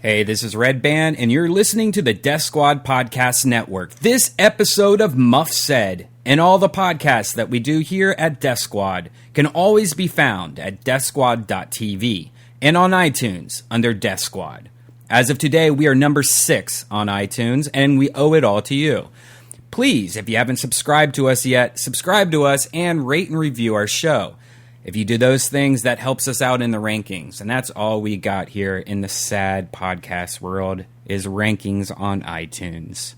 Hey, this is Redban, and you're listening to the Death Squad Podcast Network. This episode of Muff Said and all the podcasts that we do here at Death Squad can always be found at deathsquad.tv and on iTunes under Death Squad. As of today, we are number 6 on iTunes, and we owe it all to you. Please, if you haven't subscribed to us yet, subscribe to us and rate and review our show. If you do those things, that helps us out in the rankings. And that's all we got here in the sad podcast world is rankings on iTunes.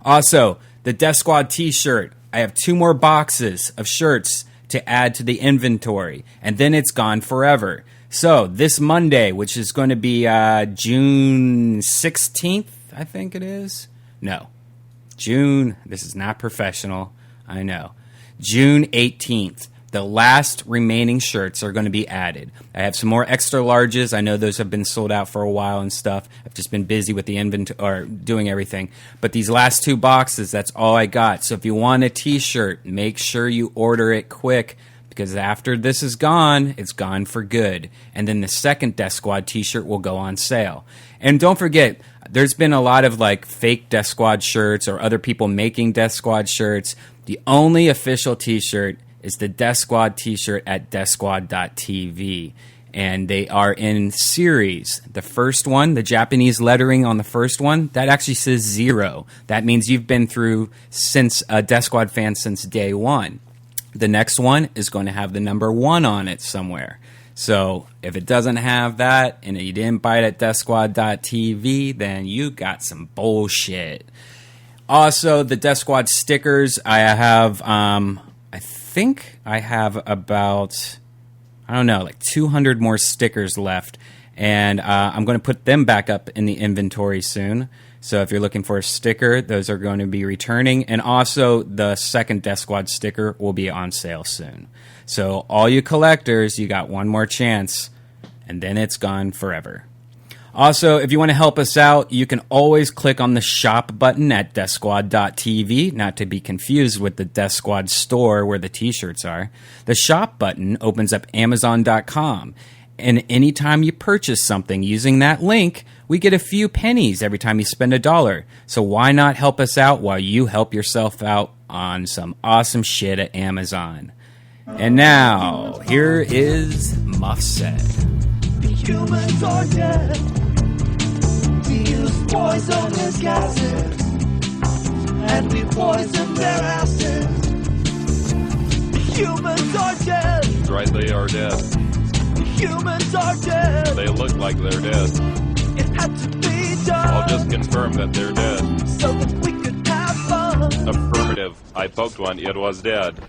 Also, the Death Squad t-shirt. I have 2 more boxes of shirts to add to the inventory. And then it's gone forever. So this Monday, which is going to be June 16th, I think it is. No. June, this is not professional. I know. June 18th. The last remaining shirts are going to be added. I have some more extra larges. I know those have been sold out for a while and stuff. I've just been busy with the inventory or doing everything. But these last 2 boxes, that's all I got. So if you want a t-shirt, make sure you order it quick because after this is gone, it's gone for good. And then the second Death Squad t-shirt will go on sale. And don't forget, there's been a lot of like fake Death Squad shirts or other people making Death Squad shirts. The only official t-shirt is the Death Squad t-shirt at deathsquad.tv. And they are in series. The first one, the Japanese lettering on the first one, that actually says 0. That means you've been through since a Death Squad fan since day one. The next one is going to have the number 1 on it somewhere. So if it doesn't have that and you didn't buy it at deathsquad.tv, then you got some bullshit. Also, the Death Squad stickers, I think I have about, like 200 more stickers left. And I'm going to put them back up in the inventory soon. So if you're looking for a sticker, those are going to be returning. And also, the second Death Squad sticker will be on sale soon. So all you collectors, you got one more chance. And then it's gone forever. Also, if you want to help us out, you can always click on the shop button at deathsquad.tv, not to be confused with the Death Squad store where the t-shirts are. The shop button opens up Amazon.com, and anytime you purchase something using that link, we get a few pennies every time you spend $1. So why not help us out while you help yourself out on some awesome shit at Amazon? And now, here is Muff Said. Humans are dead. We use poisonous gases, and we poison their asses. Humans are dead. Right, they are dead. Humans are dead. They look like they're dead. It had to be done. I'll just confirm that they're dead. So that we could have fun. Affirmative. I poked one. It was dead.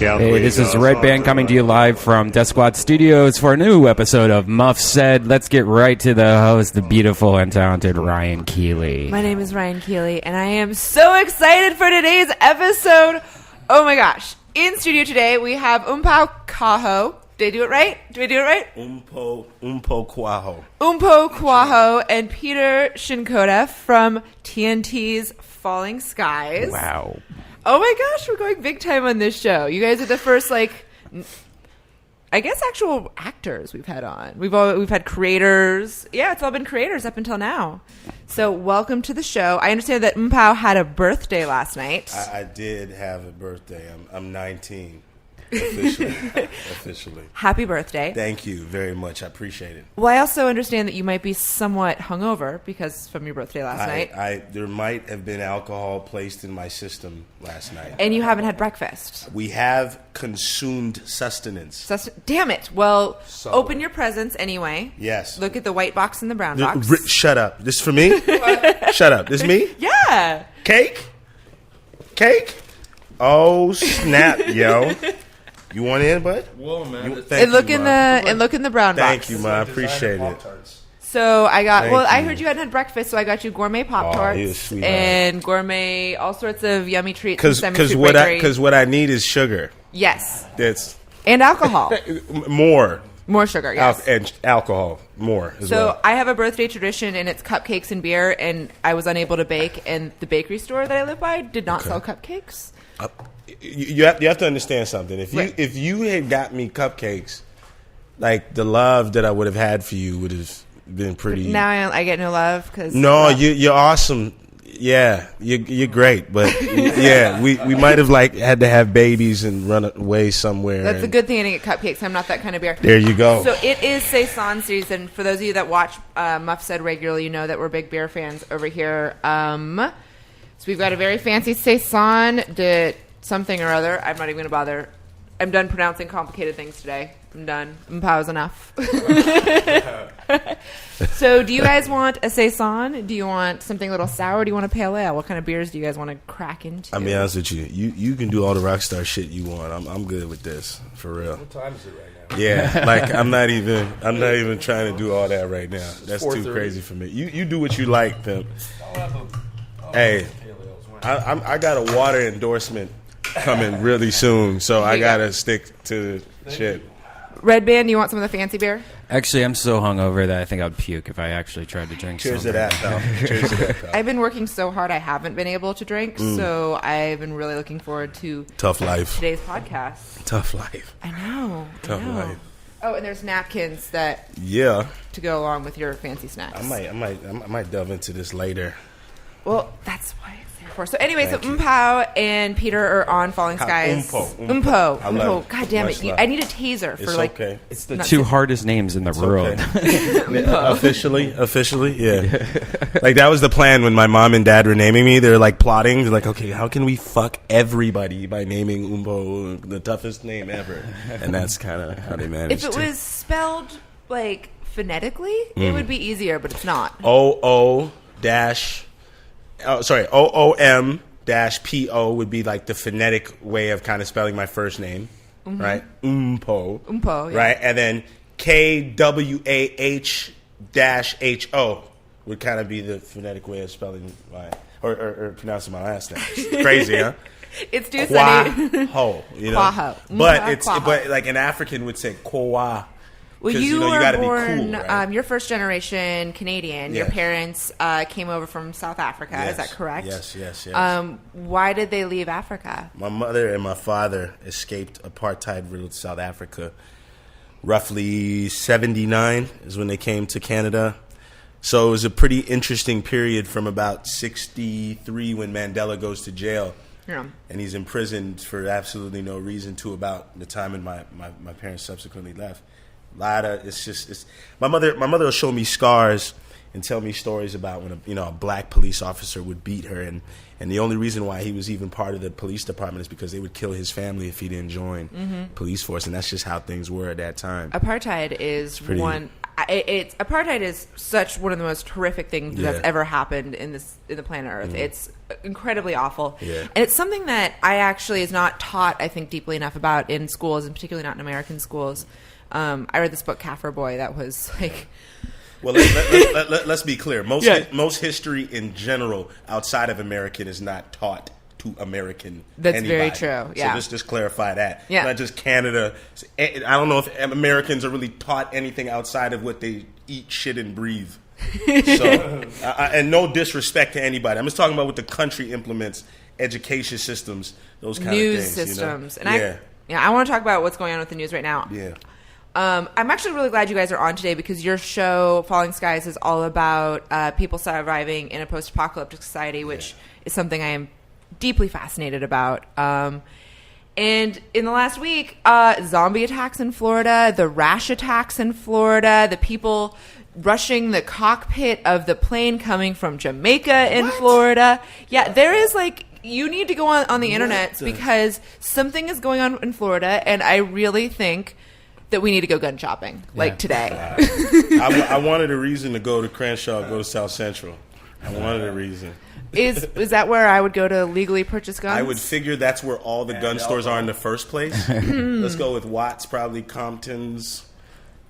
Hey, this is Redban coming to you live from Death Squad Studios for a new episode of Muff Said. Let's get right to the host, the beautiful and talented Ryan Keely. My name is Ryan Keely, and I am so excited for today's episode. Oh my gosh. In studio today, we have Mpho Koala. Did I do it right? Mpho Koala. Mpho Koala and Peter Shinkoda from TNT's Falling Skies. Wow. Oh my gosh, we're going big time on this show. You guys are the first, actual actors we've had on. We've had creators. Yeah, it's all been creators up until now. So welcome to the show. I understand that Mpho had a birthday last night. I did have a birthday. I'm 19. Officially. Happy birthday. Thank you very much. I appreciate it. Well, I also understand that you might be somewhat hungover because from your birthday last night. There might have been alcohol placed in my system last night. And you haven't had breakfast. We have consumed sustenance. Damn it. Well, open your presents anyway. Yes. Look at the white box and the brown box. Shut up. This for me? Shut up. This me? Yeah. Cake? Oh, snap, yo. You want in, bud? Whoa, man. Look in the brown box. Thank you, man. I appreciate it. So I I heard you hadn't had breakfast, so I got you gourmet Pop-Tarts and gourmet, all sorts of yummy treats. Because what I need is sugar. Yes. And alcohol. More sugar, yes. And alcohol, more as well. So I have a birthday tradition, and it's cupcakes and beer, and I was unable to bake, and the bakery store that I live by did not sell cupcakes. You have to understand something. If you had got me cupcakes, like the love that I would have had for you would have been pretty. Now I get no love because No, you're awesome. Yeah, you're great, but yeah, we might have had to have babies and run away somewhere. That's a good thing I didn't get cupcakes. I'm not that kind of bear. There you go. So it is Saison season. For those of you that watch Muff Said regularly, you know that we're big beer fans over here. So we've got a very fancy Saison de something or other. I'm not even going to bother. I'm done pronouncing complicated things today. I'm done. Mpho's enough. So do you guys want a Saison? Do you want something a little sour? Do you want a pale ale? What kind of beers do you guys want to crack into? I'll be honest with you. You can do all the rock star shit you want. I'm good with this, for real. What time is it right now? Yeah, I'm not even trying to do all that right now. That's too crazy for me. You do what you like, pimp. Hey, I got a water endorsement coming really soon, so I gotta stick to shit. Redban, do you want some of the fancy beer? Actually, I'm so hungover that I think I'd puke if I actually tried to drink Cheers some. to that, pal. Cheers to that, pal. I've been working so hard I haven't been able to drink, so I've been really looking forward to Tough life. today's podcast. Tough life. I know. Tough life. Oh, and there's napkins that Yeah. to go along with your fancy snacks. I might delve into this later. Well, that's why it's there for. So anyway, Thank you. Mpho and Peter are on Falling Skies. Mpho. I love it. God damn it. Much love. I need a taser for It's like okay. It's the Not two to- hardest names in the world. Okay. Officially, yeah. Like that was the plan when my mom and dad were naming me. They're like plotting. They're like, okay, how can we fuck everybody by naming Mpho the toughest name ever? And that's kind of how they managed. if it was spelled like phonetically, it would be easier, but it's not. OOM-PO would be like the phonetic way of kind of spelling my first name, right? Mpho, Mpho, yeah. right? And then KWAH-HO would kind of be the phonetic way of spelling my or pronouncing my last name. It's crazy, huh? It's too sunny. Quaho, you know. Quaho. But like an African would say Koa. Well, 'Cause, you you were gotta be born, cool, right? you're first generation Canadian. Your Yes. parents came over from South Africa. Is that correct? Yes. Why did they leave Africa? My mother and my father escaped apartheid-riddled South Africa. Roughly 79 is when they came to Canada. So it was a pretty interesting period from about 63 when Mandela goes to jail. Yeah. And he's imprisoned for absolutely no reason to about the time when my parents subsequently left. My mother will show me scars and tell me stories about when a black police officer would beat her, and the only reason why he was even part of the police department is because they would kill his family if he didn't join police force, and that's just how things were at that time. Apartheid is pretty- apartheid is such one of the most horrific things that's ever happened in the planet Earth. It's incredibly awful, Yeah. and it's something that I actually is not taught, I think, deeply enough about in schools, and particularly not in American schools. I read this book, Kaffir Boy, that was like. Well, let's be clear. Most history in general outside of American is not taught to American. That's anybody. very true. Yeah. So let's just clarify that. Yeah. Not just Canada. I don't know if Americans are really taught anything outside of what they eat, shit, and breathe. So, and no disrespect to anybody. I'm just talking about what the country implements, education systems, those kind News of things. systems. You know? And I want to talk about what's going on with the news right now. Yeah. I'm actually really glad you guys are on today because your show, Falling Skies, is all about people surviving in a post-apocalyptic society, which is something I am deeply fascinated about. And in the last week, zombie attacks in Florida, the rash attacks in Florida, the people rushing the cockpit of the plane coming from Jamaica in Florida. Yeah, there is like... You need to go on the internet because something is going on in Florida, and I really think that we need to go gun shopping, like today. I wanted a reason to go to Crenshaw, go to South Central. I wanted a reason. Is that where I would go to legally purchase guns? I would figure that's where all the gun stores are in the first place. Let's go with Watts, probably Compton's.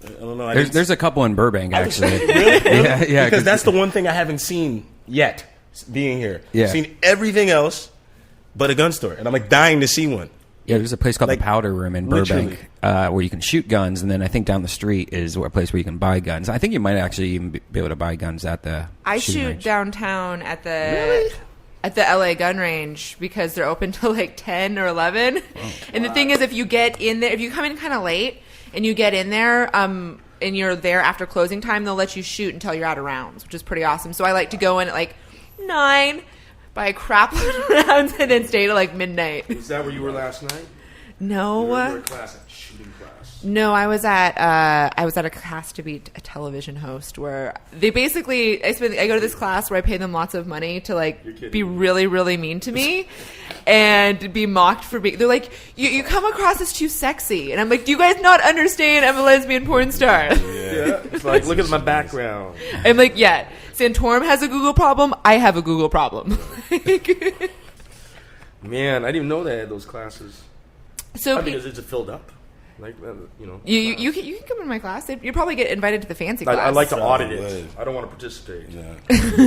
I don't know. There's a couple in Burbank, actually. Really? Yeah. Because that's the one thing I haven't seen yet, being here. Yeah. I've seen everything else but a gun store. And I'm like dying to see one. Yeah, there's a place called Like, the Powder Room in literally. Burbank where you can shoot guns, and then I think down the street is a place where you can buy guns. I think you might actually even be able to buy guns at the I shooting shoot range. downtown at the LA gun range because they're open till like 10 or 11. And the thing is, if you get in there, if you come in kind of late and you get in there, you're there after closing time, they'll let you shoot until you're out of rounds, which is pretty awesome. So I like to go in at like 9, buy a crap load of rounds, and then stay till like midnight. Is that where you were last night? No. You were in your class, shooting class. No, I was at a class to be a television host where they basically I go to this class where I pay them lots of money to like be really, really mean to me and be mocked for being. They're like, you come across as too sexy, and I'm like, do you guys not understand? I'm a lesbian porn star. Yeah, it's like, look at my background. I'm like, yeah, Santorum has a Google problem. I have a Google problem. Man, I didn't even know they had those classes. So I mean, is it filled up? Like, you know, you can come in my class. You probably get invited to the fancy class. I like to audit it. I don't want to participate. Yeah.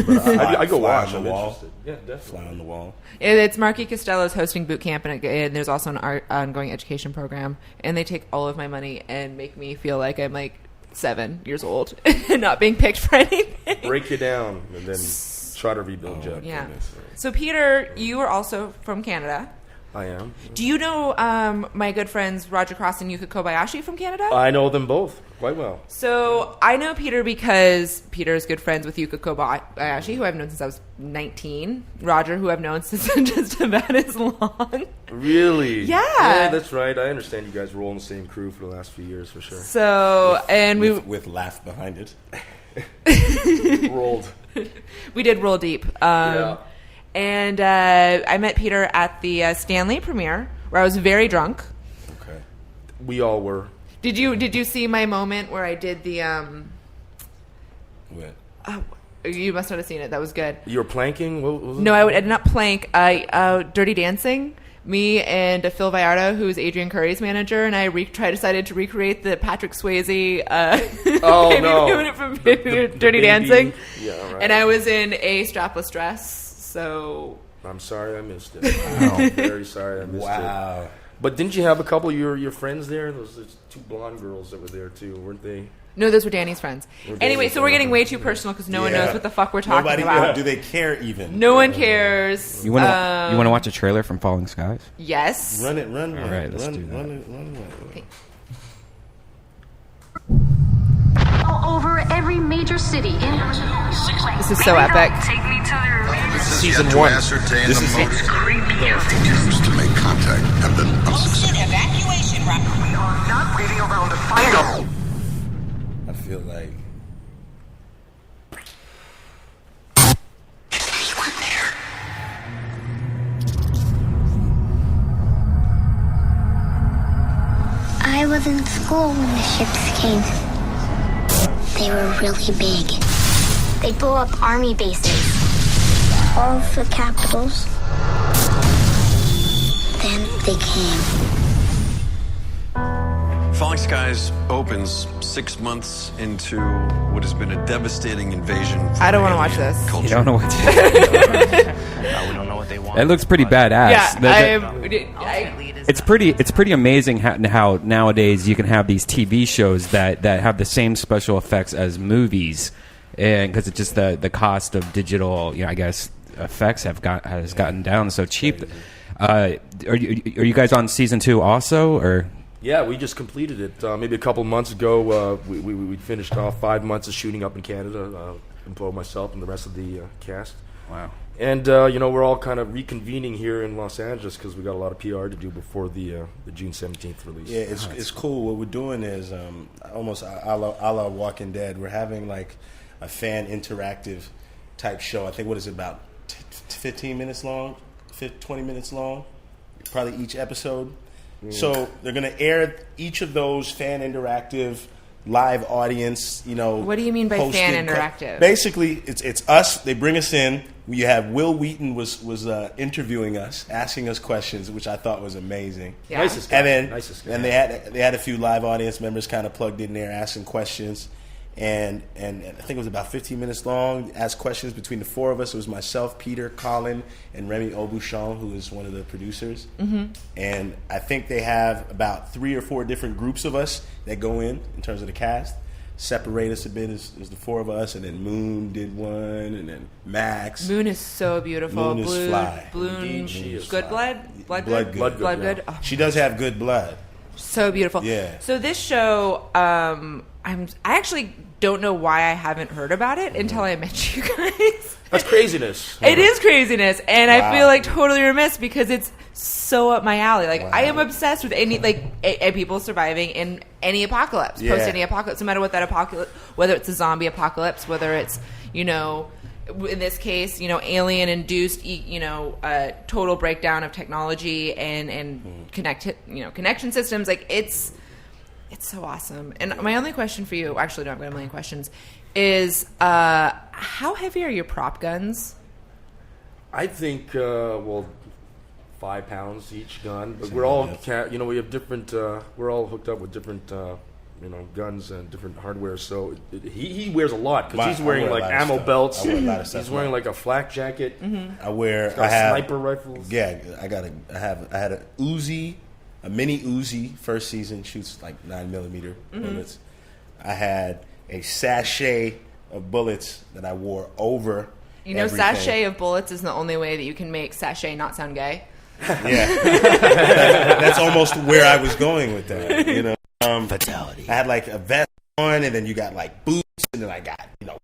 But I go Fly watch. on the I'm wall. interested. Yeah, definitely. Fly on the wall. It's Marky Costello's hosting boot camp, and there's also an ongoing education program. And they take all of my money and make me feel like I'm like 7 years old and not being picked for anything. Break you down and then try to rebuild you. Yeah. So Peter, you are also from Canada. I am. Do you know my good friends Roger Cross and Yuka Kobayashi from Canada? I know them both quite well. So I know Peter because Peter is good friends with Yuka Kobayashi, who I've known since I was 19. Roger, who I've known since just about as long. Really? Yeah, that's right. I understand you guys roll in the same crew for the last few years, for sure. So with laugh behind it. Rolled. We did roll deep. Yeah. And I met Peter at the Stanley premiere, where I was very drunk. Okay. We all were. Did you see my moment where I did the What? you must not have seen it. That was good. You were planking? What was it? No, I did not plank. Dirty Dancing. Me and Phil Vallarta, who's Adrian Curry's manager, and I decided to recreate the Patrick Swayze moment from Dirty Dancing. Yeah, right. And I was in a strapless dress. So I'm sorry I missed it. Wow. Very sorry I missed it. Wow. But didn't you have a couple of your friends there? Those 2 blonde girls that were there too, weren't they? no, those were Danny's friends. Anyway, so we're getting way too personal because no one knows what the fuck we're talking about. Do they care even? No one cares. You want to watch a trailer from Falling Skies? Yes. Run. All right, let's do that. Run. Okay. All over every major city in This is so epic. Take me to their Season 1. This is Attempts to make contact have been unsuccessful. Evacuation route. We are not waiting around to find them. I feel like I was in school when the ships came. They were really big. They blew up army bases. All of the capitals. Then they came. Falling Skies opens 6 months into what has been a devastating invasion. I don't want to watch this. You don't know what to do. We don't know what they want. It looks pretty badass. Yeah, It's pretty amazing how nowadays you can have these TV shows that have the same special effects as movies, and because it's just the cost of digital, I guess effects has gotten down so cheap. Are you guys on season 2 also, or? Yeah, we just completed it maybe a couple months ago. We finished off 5 months of shooting up in Canada, Mpho, myself, and the rest of the cast. Wow. And we're all kind of reconvening here in Los Angeles because we got a lot of PR to do before the June 17th release. Yeah, it's cool. What we're doing is almost a la Walking Dead. We're having like a fan interactive type show. I think, what is it, about 15 minutes long, 20 minutes long, probably each episode. So they're going to air each of those fan interactive live audience, What do you mean by fan interactive? Basically, it's us. They bring us in. You have Will Wheaton was interviewing us, asking us questions, which I thought was amazing. Yeah. Nicest guy. And then Nicest guy. and they had a few live audience members kind of plugged in there asking questions. And I think it was about 15 minutes long. Asked questions between the 4 of us. It was myself, Peter, Colin, and Remy Aubuchon, who is one of the producers. Mm-hmm. And I think they have about 3 or 4 different groups of us that go in terms of the cast. Separate us a bit is the 4 of us, and then Moon did one, and then Max. Moon is so beautiful. Moon is fly. Indeed, she is Good fly. blood? Blood good. Blood good? Oh, She does have good blood. so beautiful. Yeah. So this show, I actually don't know why I haven't heard about it until I met you guys. That's craziness. It is craziness, and I feel like totally remiss because it's so up my alley. Like I am obsessed with any people surviving in any apocalypse, post any apocalypse, no matter what that apocalypse, whether it's a zombie apocalypse, whether it's in this case, alien induced, total breakdown of technology and connection systems. Like it's so awesome. And my only question for you, actually, no, I've got a million questions, is how heavy are your prop guns? I think 5 pounds each gun, but we're all we have different. We're all hooked up with different. Guns and different hardware. So he wears a lot because he's wearing like ammo belts. He's wearing like a flak jacket. Mm-hmm. I have sniper rifles. Yeah, I had a Uzi, a mini Uzi. First season shoots like 9mm bullets. I had a sachet of bullets that I wore over. Everything. Sachet of bullets is the only way that you can make sachet not sound gay. Yeah, that's almost where I was going with that. Fatality. I had like a vest on, and then you got like boots, and then I got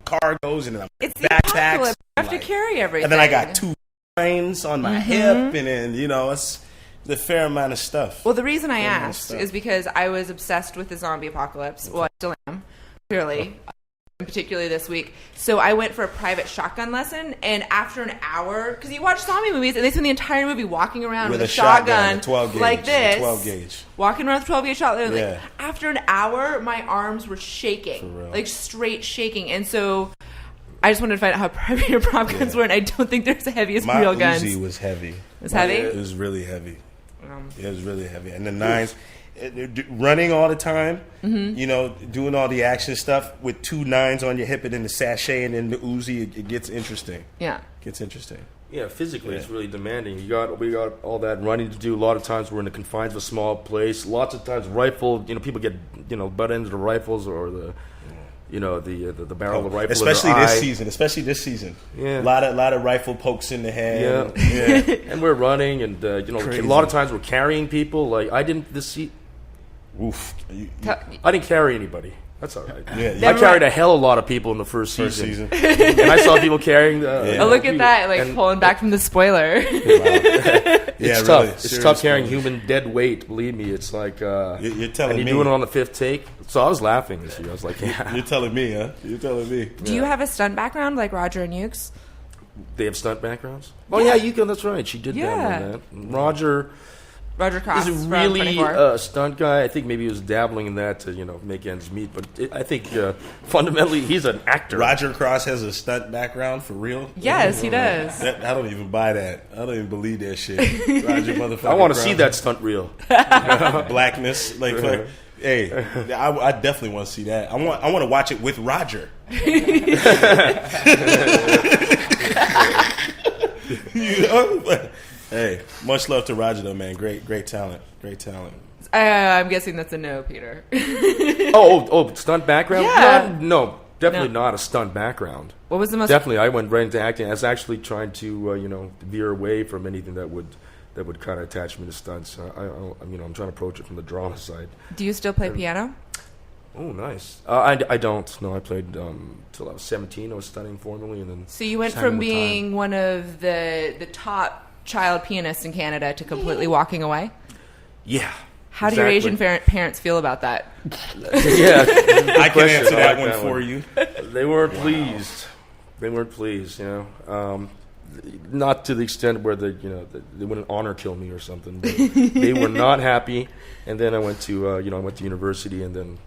cargos, and then it's backpacks. You have to carry everything, and then I got 2 lines on my hip, and then it's a fair amount of stuff. Well, the reason I asked is because I was obsessed with the zombie apocalypse. Well, I still am, clearly. Particularly this week. So I went for a private shotgun lesson, and after an hour, because you watch zombie movies and they spend the entire movie walking around with a shotgun 12 gauge, like this, 12 gauge, walking around with 12 gauge shotgun. Yeah. Like, after an hour, my arms were shaking, like straight shaking, and so I just wanted to find out how heavy your prop guns were, and I don't think there's the heaviest real guns. My Uzi was heavy. It was heavy? It was really heavy. It was really heavy, and the 9s. Running all the time, doing all the action stuff with 2 9s on your hip and then the sachet and then the Uzi, it gets interesting. Yeah. It gets interesting. Yeah, physically it's really demanding. We got all that running to do. A lot of times we're in the confines of a small place. Lots of times rifle, people get, butt ends of the rifles or the barrel of the rifle. Especially this season. Yeah. A lot of rifle pokes in the head. Yeah. And we're running and a lot of times we're carrying people. Like I didn't Oof. I didn't carry anybody. That's all right. I carried a hell of a lot of people in the first season. And I saw people carrying look at that, pulling back from the spoiler. It's tough. It's tough carrying human dead weight. Believe me, it's like you're telling me. And you're doing it on the 5th take. So I was laughing this year. I was like, yeah. You're telling me, huh? You're telling me. Do you have a stunt background like Roger and Ukes? They have stunt backgrounds? Oh, yeah, Yuko, that's right. She did dabble in that. Roger Cross is really a stunt guy. I think maybe he was dabbling in that to make ends meet. But I think fundamentally he's an actor. Roger Cross has a stunt background for real. Yes, he does. I don't even buy that. I don't even believe that shit. Roger motherfucker. I want to see that stunt reel. Blackness, hey, I definitely want to see that. I want to watch it with Roger. Hey, much love to Roger though, man. Great talent. I'm guessing that's a no, Peter. Stunt background? Yeah. No, definitely not a stunt background. What was the most? Definitely, I went right into acting. I was actually trying to veer away from anything that would kind of attach me to stunts. I'm trying to approach it from the drama side. Do you still play piano? Oh, nice. I don't. No, I played till I was 17. I was studying formally, and then. So you went from being one of the top child pianists in Canada to completely walking away? Yeah. How do your Asian parents feel about that? Yeah, I can answer that one for you. They weren't pleased. They weren't pleased. Not to the extent where they wouldn't honor kill me or something. But they were not happy. And then I went to university, and then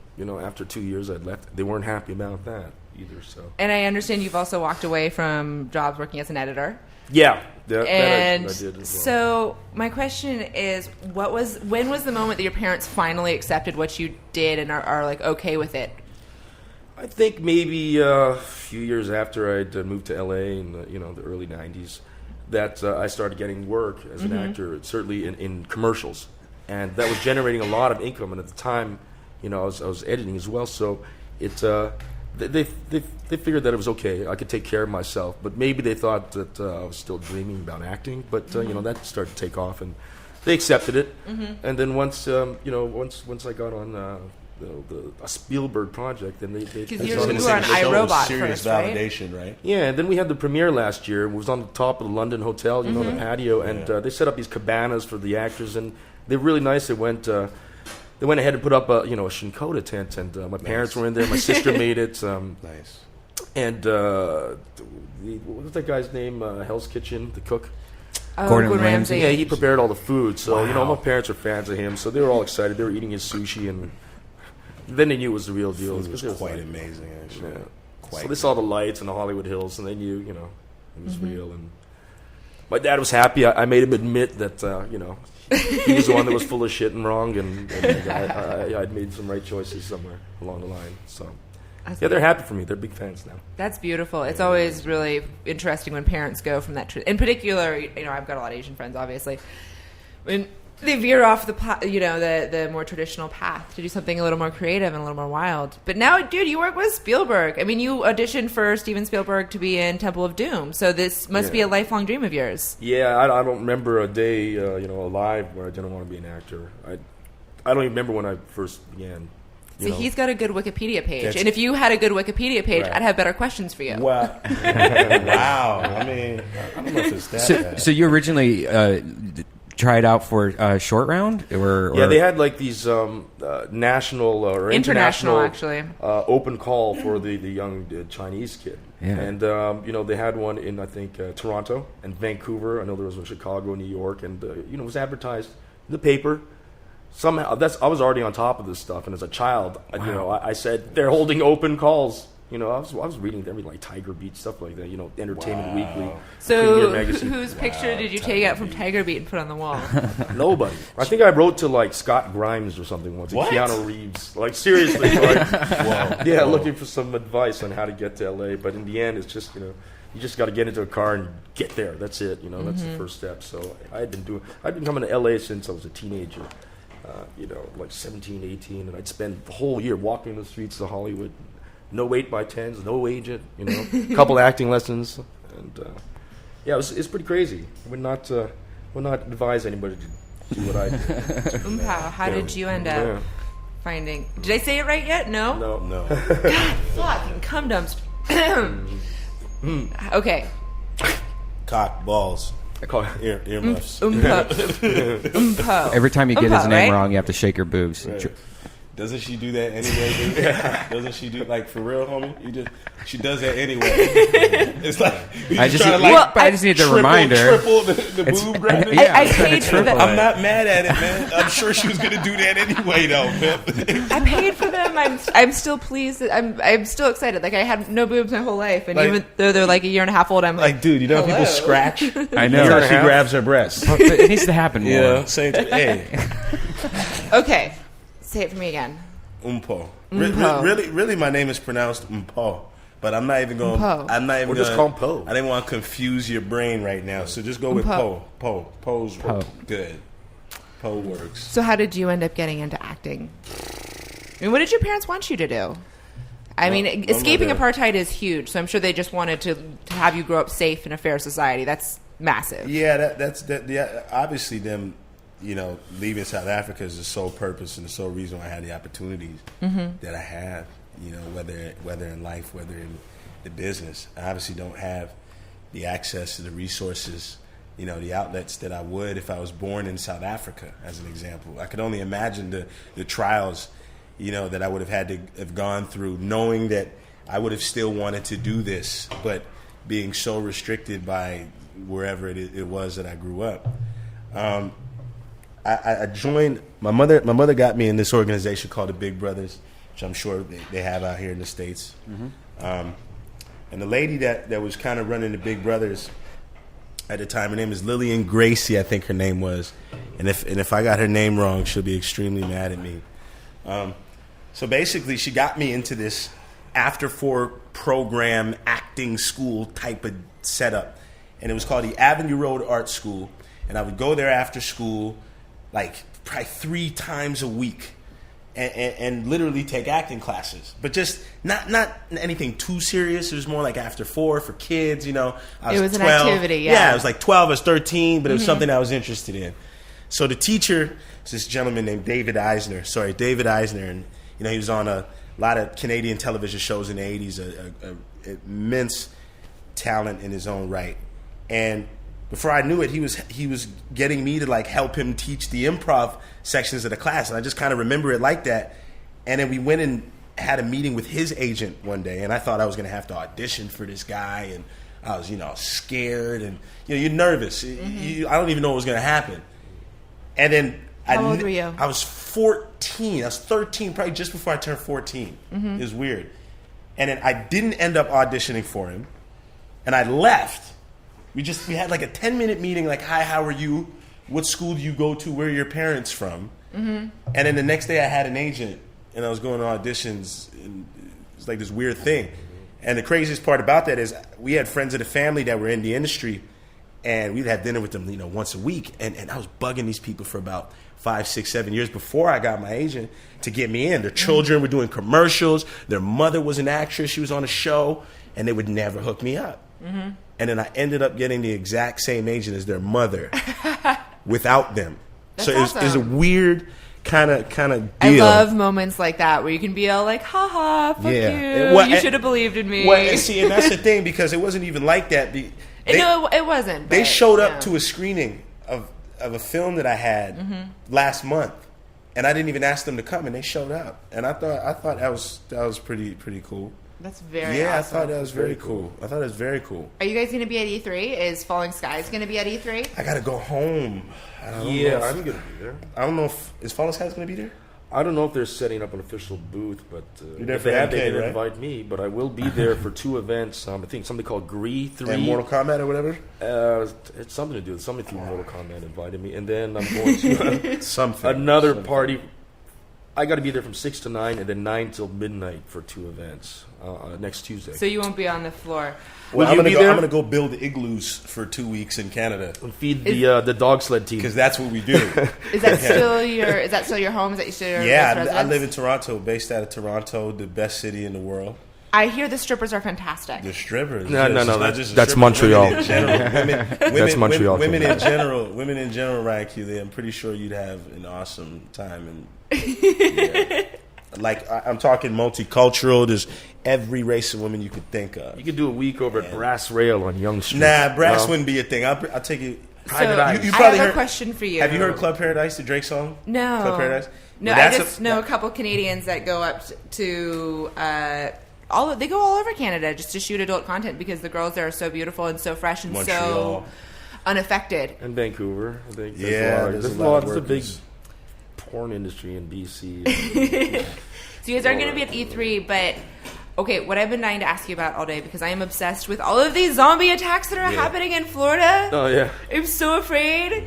after 2 years I'd left. They weren't happy about that either. So. And I understand you've also walked away from jobs working as an editor. Yeah. That I did as well. So my question is, when was the moment that your parents finally accepted what you did and are like okay with it? I think maybe a few years after I'd moved to LA in the early 90s, that I started getting work as an actor, certainly in commercials, and that was generating a lot of income. And at the time, I was editing as well, so it. They figured that it was okay. I could take care of myself, but maybe they thought that I was still dreaming about acting. But that started to take off, and they accepted it. Mm-hmm. And then once I got on a Spielberg project, and they Because it's you on were the on same show. iRobot serious first, right? validation, right? Yeah, and then we had the premiere last year. It was on the top of the London Hotel, the patio, and they set up these cabanas for the actors, and they're really nice. They went ahead and put up a Shinkoda tent, and my parents were in there. My sister made it. Nice. And what was that guy's name? Hell's Kitchen, the cook. Gordon Ramsay. Yeah, he prepared all the food. So my parents are fans of him, so they were all excited. They were eating his sushi, and then they knew it was the real deal. It was quite amazing, actually. Yeah. So they saw the lights and the Hollywood Hills, and they knew, it was real. And my dad was happy. I made him admit that, he was the one that was full of shit and wrong, and I'd made some right choices somewhere along the line. So, yeah, they're happy for me. They're big fans now. That's beautiful. It's always really interesting when parents go from that. In particular, I've got a lot of Asian friends, obviously. When they veer off the more traditional path to do something a little more creative and a little more wild. But now, dude, you work with Spielberg. I mean, you auditioned for Steven Spielberg to be in Temple of Doom, so this must be a lifelong dream of yours. Yeah, I don't remember a day, alive where I didn't want to be an actor. I don't even remember when I first began. See, he's got a good Wikipedia page, and if you had a good Wikipedia page, I'd have better questions for you. Wow. Wow. I mean, I don't know if it's that bad. So you originally tried out for Short Round? Or Yeah, they had like these national or international actually open call for the young Chinese kid. Yeah. And, they had one in, I think, Toronto and Vancouver. I know there was one in Chicago, New York, and, it was advertised in the paper. Somehow, I was already on top of this stuff, and as a child, I said, they're holding open calls. I was reading every like Tiger Beat, stuff like that. Entertainment Weekly. So, magazine. whose picture did you take out from Tiger Beat and put on the wall? Nobody. I think I wrote to like Scott Grimes or something once. What? Keanu Reeves. Like seriously. Looking for some advice on how to get to LA. But in the end, it's just you just got to get into a car and get there. That's it. That's the first step. So I'd been coming to LA since I was a teenager. Like 17, 18, and I'd spend the whole year walking the streets of Hollywood. No 8x10s, no agent, a couple acting lessons, and it's pretty crazy. I would not advise anybody to do what I did. Mpho, how did you end up finding? Did I say it right yet? No. No. God, fucking cum dumps. Okay. Cock, balls. I call it earmuffs. Mpho. Every time you get his Mpho, name right? wrong, you have to shake your boobs. Right. Doesn't she do that anyway, dude? Doesn't she do for real, homie? She does that anyway. It's like I just need to triple, remind her. Triple the boob grabbing. I paid for them. I'm not mad at it, man. I'm sure she was gonna do that anyway, though, man. I paid for them. I'm still pleased. I'm still excited. Like I had no boobs my whole life, and even though they're like a year and a half old, I'm like, dude, hello. people scratch. I know. She grabs her breast. But it needs to happen more. Yeah, same thing. Hey. Okay, say it for me again. Mpho. Mpho. Really, my name is pronounced Mpho, but I'm not even going. Mpho. I'm not even. Or just call him Poe. I didn't want to confuse your brain right now, so just go with Mpho. Poe. Poe's good. Poe works. So how did you end up getting into acting? I mean, what did your parents want you to do? I mean, escaping apartheid is huge, so I'm sure they just wanted to have you grow up safe in a fair society. That's massive. Yeah, that's obviously them. Leaving South Africa is the sole purpose and the sole reason why I had the opportunities that I have. Whether in life, whether in the business, I obviously don't have the access to the resources, the outlets that I would if I was born in South Africa, as an example. I could only imagine the trials, that I would have had to have gone through, knowing that I would have still wanted to do this, but being so restricted by wherever it was that I grew up. I joined my mother. My mother got me in this organization called the Big Brothers, which I'm sure they have out here in the States. And the lady that was kind of running the Big Brothers at the time, her name is Lillian Gracie, I think her name was. And if I got her name wrong, she'll be extremely mad at me. So basically, she got me into this after-4 program acting school type of setup, and it was called the Avenue Road Art School. And I would go there after school, like probably 3 times a week, and literally take acting classes, but just not anything too serious. It was more like after 4 for kids, I was it was 12. An activity, yeah. I was like 12, I was 13, but it was something I was interested in. So the teacher was this gentleman named David Eisner, and he was on a lot of Canadian television shows in the 80s, a immense talent in his own right. And before I knew it, he was getting me to like help him teach the improv sections of the class. And I just kind of remember it like that. And then we went and had a meeting with his agent one day, and I thought I was going to have to audition for this guy, and I was, scared, and you're nervous. I don't even know what was going to happen. And then How old were you? I was 14. I was 13, probably just before I turned 14. It was weird. And then I didn't end up auditioning for him, and I left. We had like a 10-minute meeting, like, hi, how are you? What school do you go to? Where are your parents from? And then the next day I had an agent, and I was going to auditions, and it was like this weird thing. And the craziest part about that is we had friends of the family that were in the industry, and we'd have dinner with them, once a week. And I was bugging these people for about 5, 6, 7 years before I got my agent to get me in. Their children were doing commercials. Their mother was an actress. She was on a show, and they would never hook me up. And then I ended up getting the exact same agent as their mother without them. That's so it was awesome. a weird kind of deal. I love moments like that where you can be all like, haha, fuck you. You should have believed in me. Well, and that's the thing, because it wasn't even like that. No, it wasn't. They but, showed up to a screening of a film that I had last month, and I didn't even ask them to come, and they showed up. And I thought that was pretty cool. That's very awesome. I thought that was very cool. I thought it was very cool. Are you guys going to be at E3? Is Falling Skies going to be at E3? I got to go home. I don't know I'm going to be there. I don't know is Falling Skies going to be there? I don't know if they're setting up an official booth, but You're there if for they have, MK, they didn't right? invite me. But I will be there for 2 events. I think something called GRE 3. And Mortal Kombat or whatever? It's something to do with somebody through Mortal Kombat invited me, and then I'm going to something party. I got to be there from 6 to 9, and then 9 till midnight for 2 events next Tuesday. So you won't be on the floor. Well, I'm I'm going to go build igloos for 2 weeks in Canada and feed the dog sled team, because that's what we do. Is that still your home? Is that still your Yeah, I live in Toronto, based out of Toronto, the best city in the world. I hear the strippers are fantastic. The strippers? No. That's Montreal. Women in general. That's Montreal. Women in general, Ryan Keely. I'm pretty sure you'd have an awesome time. And like I'm talking multicultural. There's every race of women you could think of. You could do a week over at Brass Rail on Young Street. Nah, Brass wouldn't be a thing. I'll take you. Private Eyes. You I probably have heard, a question for you. Have you heard Club Paradise, the Drake song? No. Club Paradise? No, Well, I just know a couple Canadians that go up to they go all over Canada just to shoot adult content because the girls there are so beautiful and so fresh and so unaffected. And Vancouver, I think. There's a lot of a big porn industry in BC. So you guys aren't going to be at E3, but okay, what I've been dying to ask you about all day because I am obsessed with all of these zombie attacks that are happening in Florida. Oh yeah, I'm so afraid.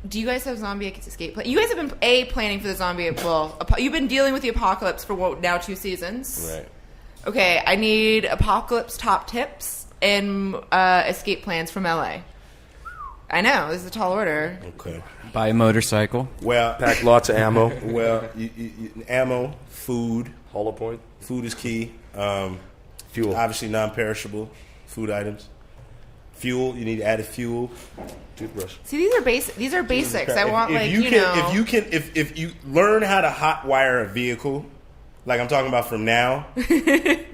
Do you guys have zombie escape plans? You guys have been planning for the zombie. Well, you've been dealing with the apocalypse for now 2 seasons. Right. Okay, I need apocalypse top tips and escape plans from LA. I know this is a tall order. Okay. Buy a motorcycle. Well, pack lots of ammo. Well, ammo, food. Hollow Point. Food is key. Fuel. Obviously, non-perishable food items. Fuel. You need added fuel. Toothbrush. See, these are basics. I want if you learn how to hot wire a vehicle, like I'm talking about from now,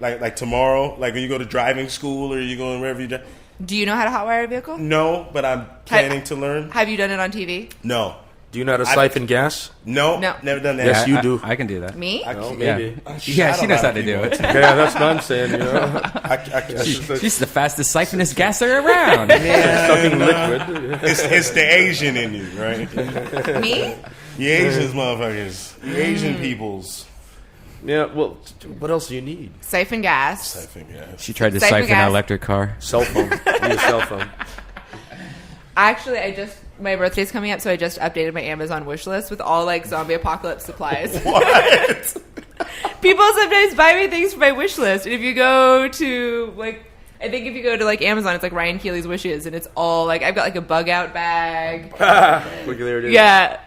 like tomorrow, like when you go to driving school or you going wherever you drive. Do you know how to hotwire a vehicle? No, but I'm planning to learn. Have you done it on TV? No. Do you know how to siphon gas? No, never done that. Yes, you do. I can do that. Me? No, maybe. Yeah, she knows how to do it. Yeah, that's what I'm saying. You know, she's the fastest siphonous gasser around. Sucking liquid. It's the Asian in you, right? Me? The Asians, motherfuckers. The Asian peoples. Yeah. Well, what else do you need? Siphon gas. Siphon gas. She tried to siphon an electric car. Cell phone. Need a cell phone. Actually, my birthday's coming up, so I just updated my Amazon wish list with all like zombie apocalypse supplies. What? People sometimes buy me things for my wish list, and if you go to like Amazon, it's like Ryan Keely's wishes, and it's all like I've got like a bug out bag. Look, there it is. Yeah.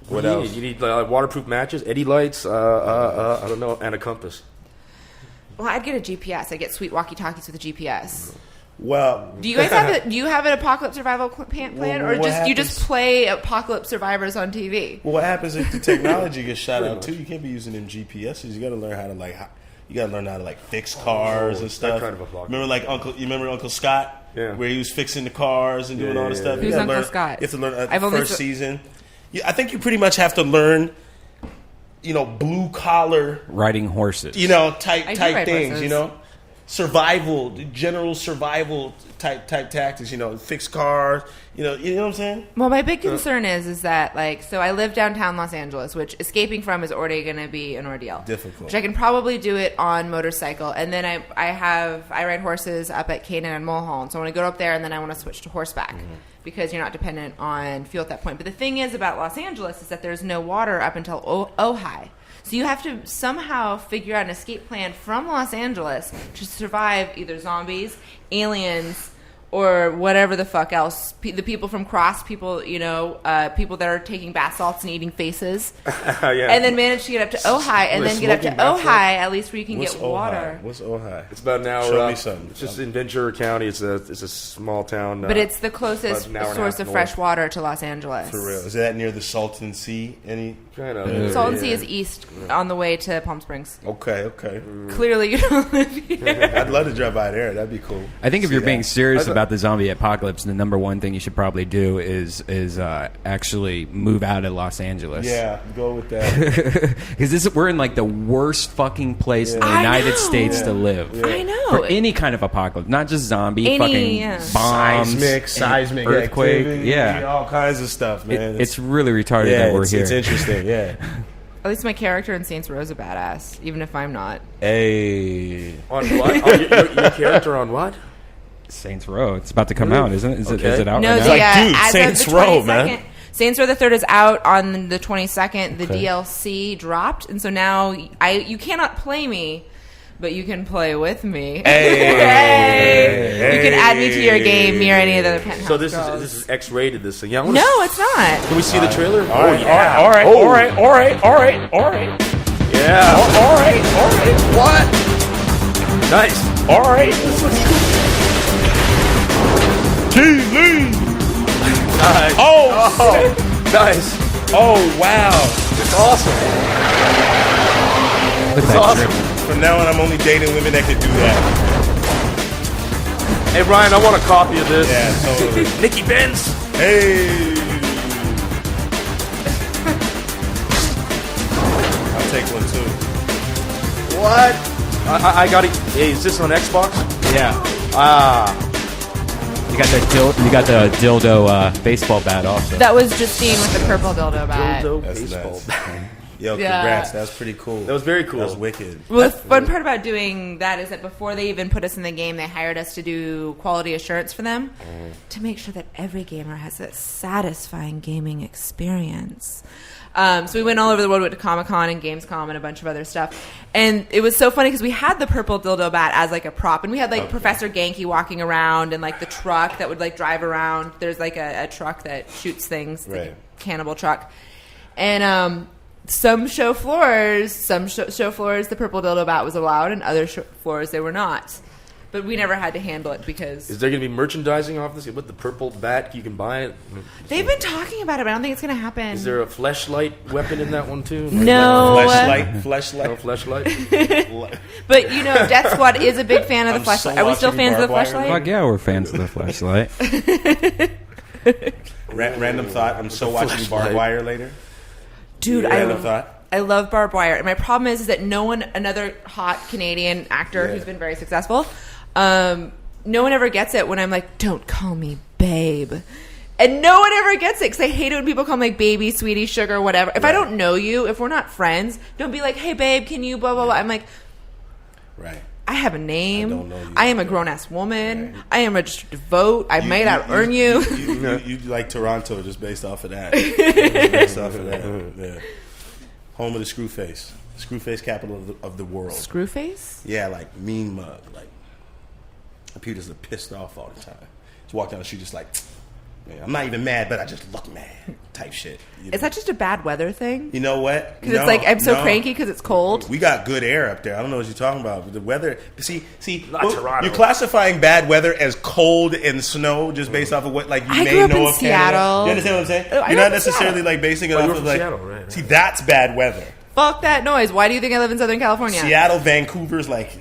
What else? You need waterproof matches, Eddie lights. I don't know, and a compass. Well, I'd get a GPS. I'd get sweet walkie talkies with a GPS. Well, Do you guys have do you have an apocalypse survival plan, or what just you just happens- play apocalypse survivors on TV? Well, what happens if the technology gets shot out too? You can't be using them GPSs. You got to learn how to fix cars and stuff. kind of a block. Remember, you remember Uncle Scott? Yeah. Where he was fixing the cars and doing all the stuff. Who's You gotta Uncle learn, Scott? You have to learn I've the only first season. I think you pretty much have to learn, blue collar, Riding horses. type ride things. horses. Survival, general survival type tactics. Fix cars. You know what I'm saying? Well, my big concern is that so I live downtown Los Angeles, which escaping from is already going to be an ordeal. Difficult. Which I can probably do it on motorcycle, and then I ride horses up at Canaan and Mulholland, so I want to go up there, and then I want to switch to horseback because you're not dependent on fuel at that point. But the thing is about Los Angeles is that there's no water up until Ojai. So you have to somehow figure out an escape plan from Los Angeles to survive either zombies, aliens, or whatever the fuck else. The people from Cross, people that are taking bath salts and eating faces. Yeah. And then manage to get up to Ojai, and then get up to smoking bath Ojai, at least where you can What's get water. Ojai? What's Ojai? It's about an hour Show up. me something. It's just in Ventura County. It's a small town. But it's the closest about an hour and a source half of fresh north. water to Los Angeles. For real. Is that near the Salton Sea? Kind of. Salton Sea is east on the way to Palm Springs. Okay. Clearly, you don't live here. I'd love to drive by there. That'd be cool. I think if See you're being that. serious about the zombie apocalypse, the number one thing you should probably do is actually move out of Los Angeles. Yeah, go with that. Because we're in the worst fucking place in the I United know. States to live. I know. For any kind of apocalypse, not just zombie, Any, fucking yeah. bombs, seismic earthquake. activity, Yeah, all kinds of stuff, man. it's really retarded that we're here. It's interesting. Yeah. At least my character in Saints Row's a badass, even if I'm not. Hey. On what? Oh, your character on what? Saints Row. It's about to come out, isn't it? Is it out No, right now? dude, as Saints of the Row, 22nd, man. Saints Row the Third is out on the 22nd. The DLC dropped, and so now you cannot play me, but you can play with me. Hey. You can add me to your game, me or any of the other penthouse So this girls. is X-rated. This thing. Yeah. No, it's not. Can we see the trailer? All right. Yeah. All right. Yeah. All right. What? Nice. All right. Keely. Nice. Oh. Nice. Oh, wow. It's awesome. Look at It's that awesome. drip. From now on, I'm only dating women that can do that. Hey Ryan, I want a copy of this. Yeah, totally. Nikki Benz. Hey. I'll take one too. What? I got it. Hey, is this on Xbox? Yeah, Ah. you got the dildo baseball bat also. That was Justine with the purple dildo bat. Dildo That's baseball. nice. Yo, Yeah. congrats. That was pretty cool. That was very cool. That was wicked. Well, the fun part about doing that is that before they even put us in the game, they hired us to do quality assurance for them to make sure that every gamer has a satisfying gaming experience. So we went all over the world, went to Comic-Con and Gamescom and a bunch of other stuff. And it was so funny because we had the purple dildo bat as a prop. And we had Professor Genki walking around and the truck that would drive around. There's a truck that shoots things, Right. the cannibal truck. And some show floors, the purple dildo bat was allowed, and other floors they were not. But we never had to handle it because Is there going to be merchandising off this? With the purple bat, you can buy it. they've been talking about it, but I don't think it's going to happen. Is there a fleshlight weapon in that one too? No. Fleshlight. No fleshlight. But Death Squad is a big fan of the I'm flashlight. so Are we still watching fans of the Barbed Wire. flashlight? Fuck yeah, we're fans of the flashlight. Random thought. I'm so watching Barbed Wire later. Dude, Random thought. I love Barbed Wire. And my problem is that another hot Canadian actor who's been very successful, no one ever gets it when I'm like, don't call me babe. And no one ever gets it because I hate it when people call me baby, sweetie, sugar, whatever. If I don't know you, if we're not friends, don't be like, hey babe, can you blah, blah, blah. I'm like, Right. I have a name. I don't know you. I am a grown-ass woman. I am registered to vote. I might out-earn you. You like Toronto just based off of that. Based off of that. Yeah. Home of the Screwface. Screwface capital of the world. Screwface? Yeah, mean mug. Computers are pissed off all the time. Just walk down the street just I'm not even mad, but I just look mad type shit. You know? Is that just a bad weather thing? You know what? Because it's like I'm so cranky because it's cold. We got good air up there. I don't know what you're talking about. But the weather, see, Toronto. you're classifying bad weather as cold and snow just based off of what like you I may grew up know in of Seattle. Canada. You understand what I'm saying? I You're grew not up in necessarily Seattle. like basing it Oh, off you're of from like. Seattle, right? See, that's bad weather. Fuck that noise. Why do you think I live in Southern California? Seattle, Vancouver's like.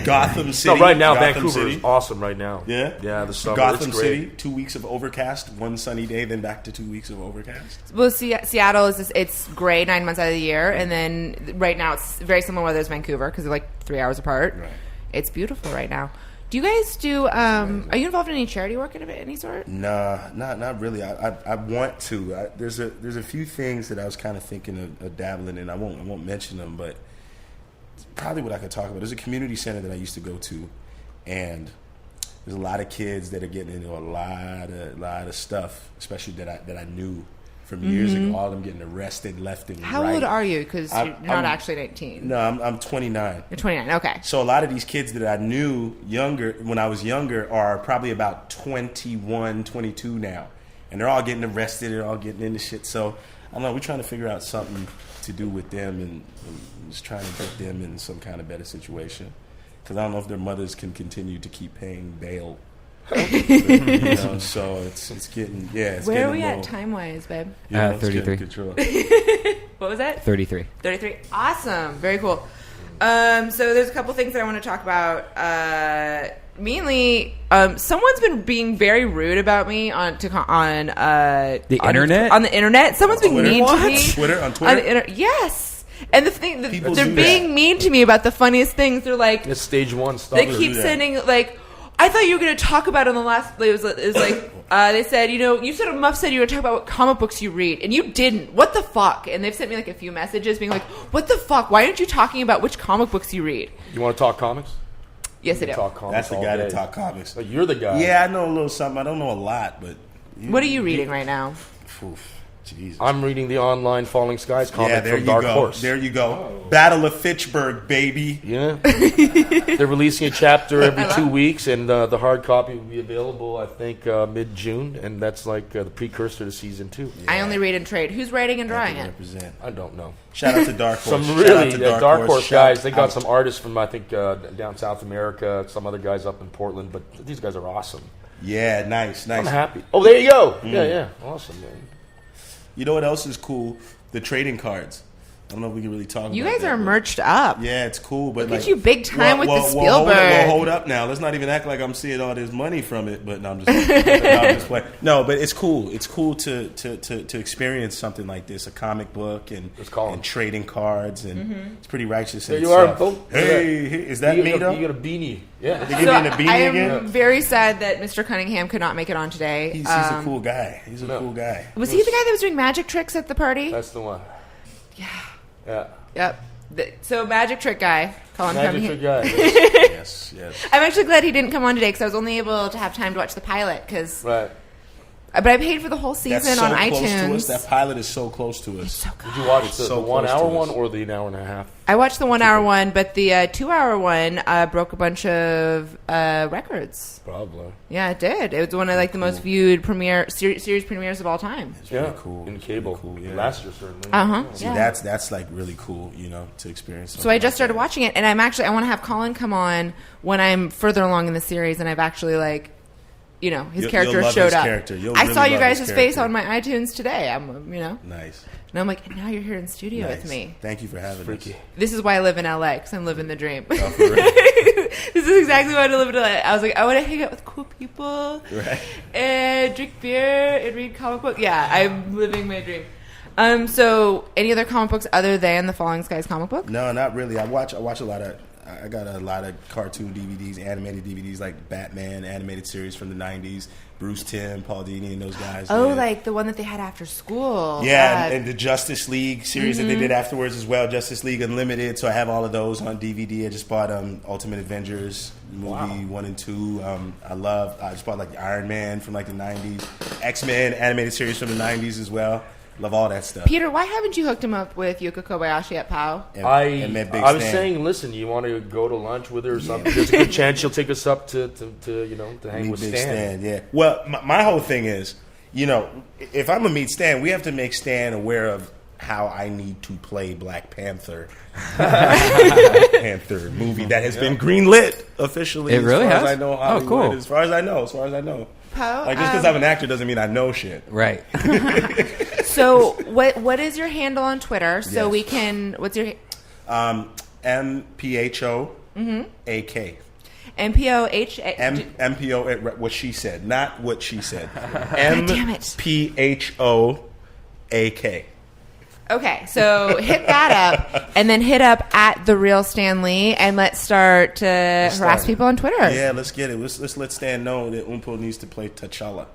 Gotham City. No, right now Gotham Vancouver City. is awesome. Right now, Yeah, yeah. The summer, Gotham it's great. City, 2 weeks of overcast, one sunny day, then back to 2 weeks of overcast. Well, Seattle is it's gray 9 months out of the year, and then right now it's very similar weather as Vancouver because they're like 3 hours apart. Right. It's beautiful right now. Do you guys do? Are you involved in any charity work of any sort? Nah, not really. I want to. There's a few things that I was kind of thinking of dabbling in. I won't mention them, but probably what I could talk about. There's a community center that I used to go to, and there's a lot of kids that are getting into a lot of stuff, especially that I knew from years ago. All of them getting arrested left and How right. old are you? Because you're not I'm- actually 19. No, I'm 29. You're 29. Okay. So a lot of these kids that I knew when I was younger are probably about 21, 22 now. And they're all getting arrested. They're all getting into shit. So, I don't know. We're trying to figure out something to do with them and just trying to get them in some kind of better situation. Because I don't know if their mothers can continue to keep paying bail. You know, so it's getting, it's Where getting are we a at little, time-wise, babe? you know, it's getting 33. control. What was that? 33. 33. Awesome. Very cool. So there's a couple things that I want to talk about. Mainly, someone's been being very rude about me on The internet? On the internet, someone's being Twitter? mean What? to me. Twitter? On Twitter? Yes. And the thing, People they're do being that. mean to me about the funniest things. They're like, It's stage one stuff. they do keep that. sending like, I thought you were going to talk about it on the last. It was like they said, you said Muff said you were going to talk about what comic books you read, and you didn't. What the fuck? And they've sent me like a few messages being like, what the fuck? Why aren't you talking about which comic books you read? You want to talk comics? Yes, I do. Talk comics. That's the all guy day. that talk comics. Like, you're the guy. Yeah, I know a little something. I don't know a lot, but... What are you reading right now? Oof, Jesus. I'm reading the online Falling Skies comic Yeah, there from you Dark go. Horse. There you go. Battle of Fitchburg, baby. Yeah. They're releasing a chapter every 2 weeks, and the hard copy will be available, I think, mid-June, and that's like the precursor to season 2. I only read and trade. Who's writing and drawing it? Represent. I don't know. Shout out to Dark Horse. Some Shout really out to Dark Horse Shout guys. They got out. some artists from, I think, down South America, some other guys up in Portland, but these guys are awesome. Yeah, nice. I'm happy. Oh, there you go. Yeah. Awesome, man. You know what else is cool? The trading cards. I don't know if we can really talk You about guys that, are but- merched up. Yeah, it's cool, but Look like... at you big time with the Hold Spielberg. up now. Let's not even act like I'm seeing all this money from it, but no, I'm just playing. No, but it's cool. It's cool to experience something like this, a comic book and trading cards, and it's pretty righteous. There in you are, itself. Bo. Hey, is that me though? You got a beanie. Yeah. They give me a beanie I am again? very sad that Mr. Cunningham could not make it on today. He's a cool guy. He's a cool guy. Was he the guy that was doing magic tricks at the party? That's the one. Yeah. Yep. So magic trick guy, Colin Magic Cunningham. trick guy. Yes. I'm actually glad he didn't come on today because I was only able to have time to watch the pilot. Right. But I paid for the whole season That's so on close to us. iTunes. That pilot is so close to us. So good. Did you watch the So 1 close hour to one us. or the an hour and a half? I watched the 1 hour one, but the 2 hour one broke a bunch of records. Probably. Yeah, it did. It was one of like the most viewed series premieres of all time. It's Yeah. really cool. In cable. Really cool, yeah. Last year, certainly. See, Yeah. that's like really cool, to experience. So I just started watching it, and I want to have Colin come on when I'm further along in the series, and I've actually his You'll character love showed his up. character. You'll I really saw you love his guys' face character. on my iTunes today. I'm, Nice. and I'm like, and now you're here in studio with me. Thank you for having Freaky. us. This is why I live in LA, because I'm living the dream. Oh, for real? This is exactly why I live in LA. I was like, I want to hang out with cool people, Right. and drink beer and read comic books. Yeah, I'm living my dream. So any other comic books other than the Falling Skies comic book? No, not really. I watch a lot of. I got a lot of cartoon DVDs, animated DVDs, like Batman animated series from the '90s. Bruce Timm, Paul Dini, and those guys. Oh, Yeah. like the one that they had after school. Yeah, and the Justice League series that they did afterwards as well, Justice League Unlimited. So I have all of those on DVD. I just bought Ultimate Avengers movie 1 and 2. I just bought like Iron Man from like the 90s, X-Men animated series from the 90s as well. Love all that stuff. Peter, why haven't you hooked him up with Yuka Kobayashi at POW? And met Big I was Stan. saying, listen, you want to go to lunch with her or something? There's a good chance she'll take us up to hang Meet with Big Stan. Yeah. Well, my whole thing is, if I'm gonna meet Stan, we have to make Stan aware of how I need to play Black Panther. Black Panther movie that has been greenlit officially. It really as far has? As I know, Oh, Hollywood, cool. As far as I know. Poe? Like just because I'm an actor doesn't mean I know shit. Right. So what is your handle on Twitter? So Yes. we can. What's your Mpho AK. MPOH? MPO. What she said, not what she said. damn it. MPHO AK. Okay, so hit that up, and then hit up at The Real Stanley, and let's start to harass people on Twitter. Yeah, let's get it. Let's let Stan know that Mpho needs to play T'Challa.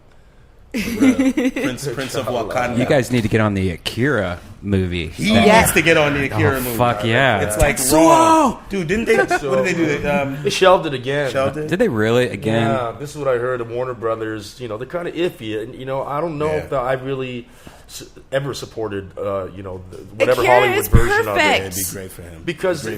Prince of Wakanda. You guys need to get on the Akira movie. He needs to get on the Akira movie. Fuck yeah. It's like wrong. Dude, didn't they? What did they do? They shelved it again. Shelved it? Did they really? Again? Yeah, this is what I heard of Warner Brothers. They're kind of iffy. And, I don't know if I really ever supported, whatever Akira Hollywood is version of perfect. it. It'd be great for him.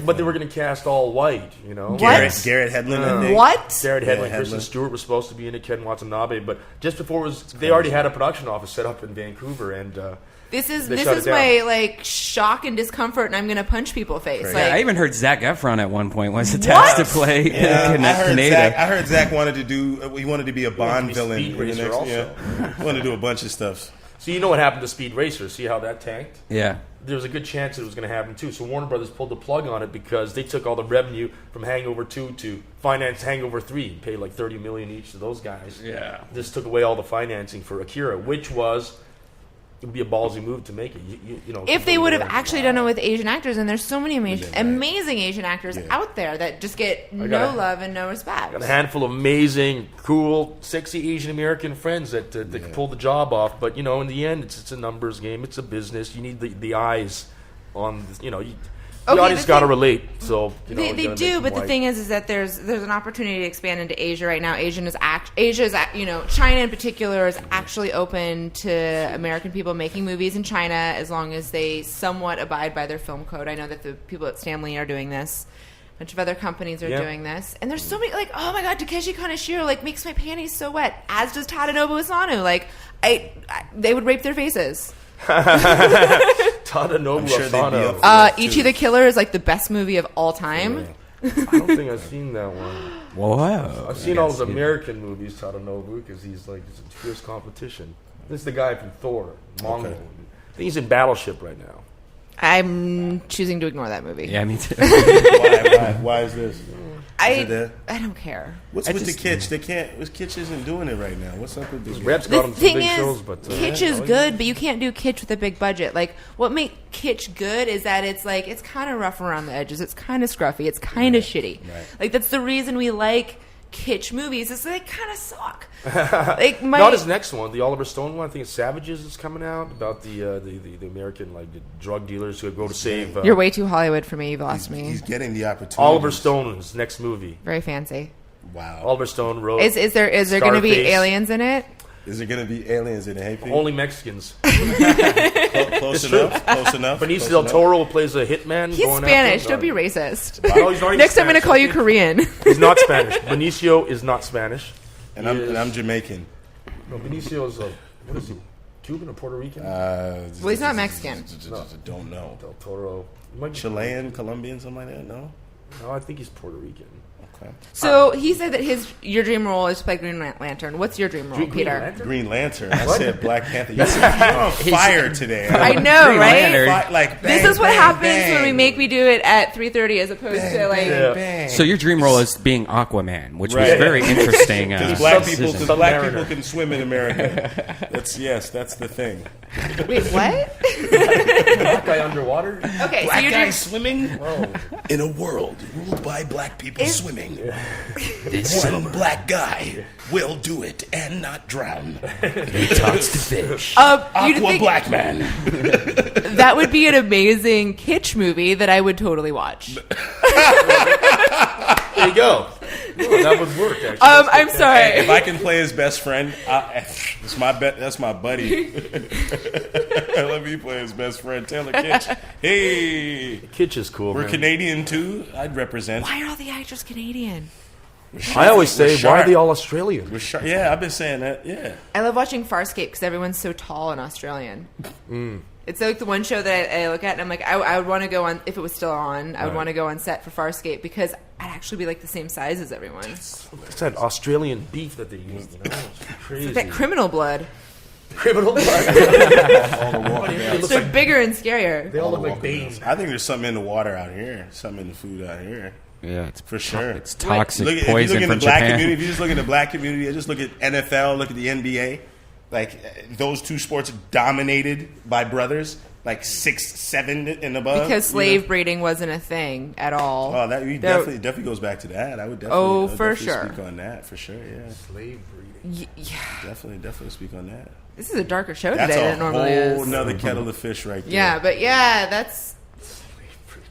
But they were going to cast all white, Garrett Hedlund, I think. What? Garrett Hedlund, Yeah, Kristen Hedlund. Stewart was supposed to be in it, Ken Watanabe, but just before they already had a production office set up in Vancouver, and This is They shut it my shock and discomfort, and I'm going to punch people face. Crazy. Yeah, I even heard Zac Efron at one point was attached to play Canada. I heard Zach wanted to do. He wanted to be a Bond be villain. Speed in the Racer next, also. He wanted to do a bunch of stuff. so you know what happened to Speed Racer? See how that tanked? Yeah. There was a good chance it was going to happen too. So Warner Brothers pulled the plug on it because they took all the revenue from Hangover 2 to finance Hangover 3 and paid like $30 million each to those guys. Yeah. This took away all the financing for Akira, which it would be a ballsy move to make it. If they would have actually done it with Asian actors, and there's so many amazing Asian actors out there that just get no love and no respect. Got a handful of amazing, cool, sexy Asian American friends that can pull the job off. But in the end, it's a numbers game. It's a business. You need the eyes on. The audience got to relate. So they do, but the thing is that there's an opportunity to expand into Asia right now. China in particular is actually open to American people making movies in China as long as they somewhat abide by their film code. I know that the people at Stanley are doing this. A bunch of other companies are doing this, and there's so many. Oh my god, Takeshi Kaneshiro makes my panties so wet. As does Tadanobu Asano. They would rape their faces. Tadanobu sure they'd be Asano. up for that, Ichi too. the Killer is the best movie of all time. I don't think I've seen that one. Wow. I've seen all his American movies, Tadanobu, because he's it's a fierce competition. This is the guy from Thor, Mongol. Okay. I think he's in Battleship right now. I'm choosing to ignore that movie. Yeah, me too. Why is this? I there? don't care. What's with the Kitsch? They can't. Kitsch isn't doing it right now. What's up with this? Rep's The got him some thing big is, shows, but kitsch is good, but you can't do kitsch with a big budget. What makes kitsch good is that it's kind of rough around the edges. It's kind of scruffy. It's kind of shitty. Right. That's the reason we like kitsch movies. Is they kind of suck. Not his next one, the Oliver Stone one. I think it's Savages is coming out about the American the drug dealers who go to save. You're way too Hollywood for me. You've lost me. He's getting the opportunity. Oliver Stone's next movie. Very fancy. Wow. Oliver Stone wrote. Is there going to be Scarface. aliens in it? Is there going to be aliens in it? Hey, Pete? Only Mexicans. Close enough. Close enough. Benicio del Toro plays a hitman. He's going Spanish. After Don't be racist. No, he's not even Next time I'm going to Spanish, call I you think. Korean. He's not Spanish. Benicio is not Spanish. And I'm Jamaican. No, Benicio is what is he? Cuban or Puerto Rican? Well, he's not Mexican. Don't know. Del Toro. He might be Chilean, Colombian, something like that. No. No, I think he's Puerto Rican. Okay. So he said that your dream role is to play Green Lantern. What's your dream role, Green Peter? Lantern? Green Lantern. I said Black Panther. You're on fire today. I know, Green right? Lantern. Bang, This is what bang, happens bang. when we make me do it at 3:30 as opposed to Bang. So your dream role is being Aquaman, which was Right. very interesting. Because black decision. people can swim in America. That's the thing. wait, what? Black guy underwater? Okay, so your dream. swimming in a world ruled by black people swimming. One black guy will do it and not drown. He talks to fish. You'd think black man. that would be an amazing kitsch movie that I would totally watch. There you go. Well, that would work, actually. I'm sorry. Hey, if I can play his best friend, it's my that's my buddy. Let me play his best friend, Taylor Kitsch. Hey, Kitsch is cool. We're man. Canadian too. I'd represent. Why are all the actors Canadian? I always say, We're why are sharp. they all Australian? We're sharp. Yeah, I've been saying that. Yeah. I love watching Farscape because everyone's so tall and Australian. It's like the one show that I look at and I'm like, I would want to go on, if it was still on, I would want to go on set for Farscape because I'd actually be like the same size as everyone. It's that Australian beef that they use. You know? It's crazy. It's like that criminal blood. Criminal blood. So bigger and scarier. They all look like Bane. I think there's something in the water out here. Something in the food out here. Yeah, it's For sure. It's toxic If you poison look in from the black Japan. community, if you just look at the black community, just look at NFL, look at the NBA. Like those two sports dominated by brothers, like 6, 7 and above. Because slave breeding wasn't a thing at all. Oh, that definitely goes back to that. I would definitely. for definitely sure. Speak on that for sure. Yeah, Slave breeding. Yeah. definitely speak on that. This is a darker show That's today a than it normally whole is. nother kettle of fish right there. Yeah, but yeah, that's...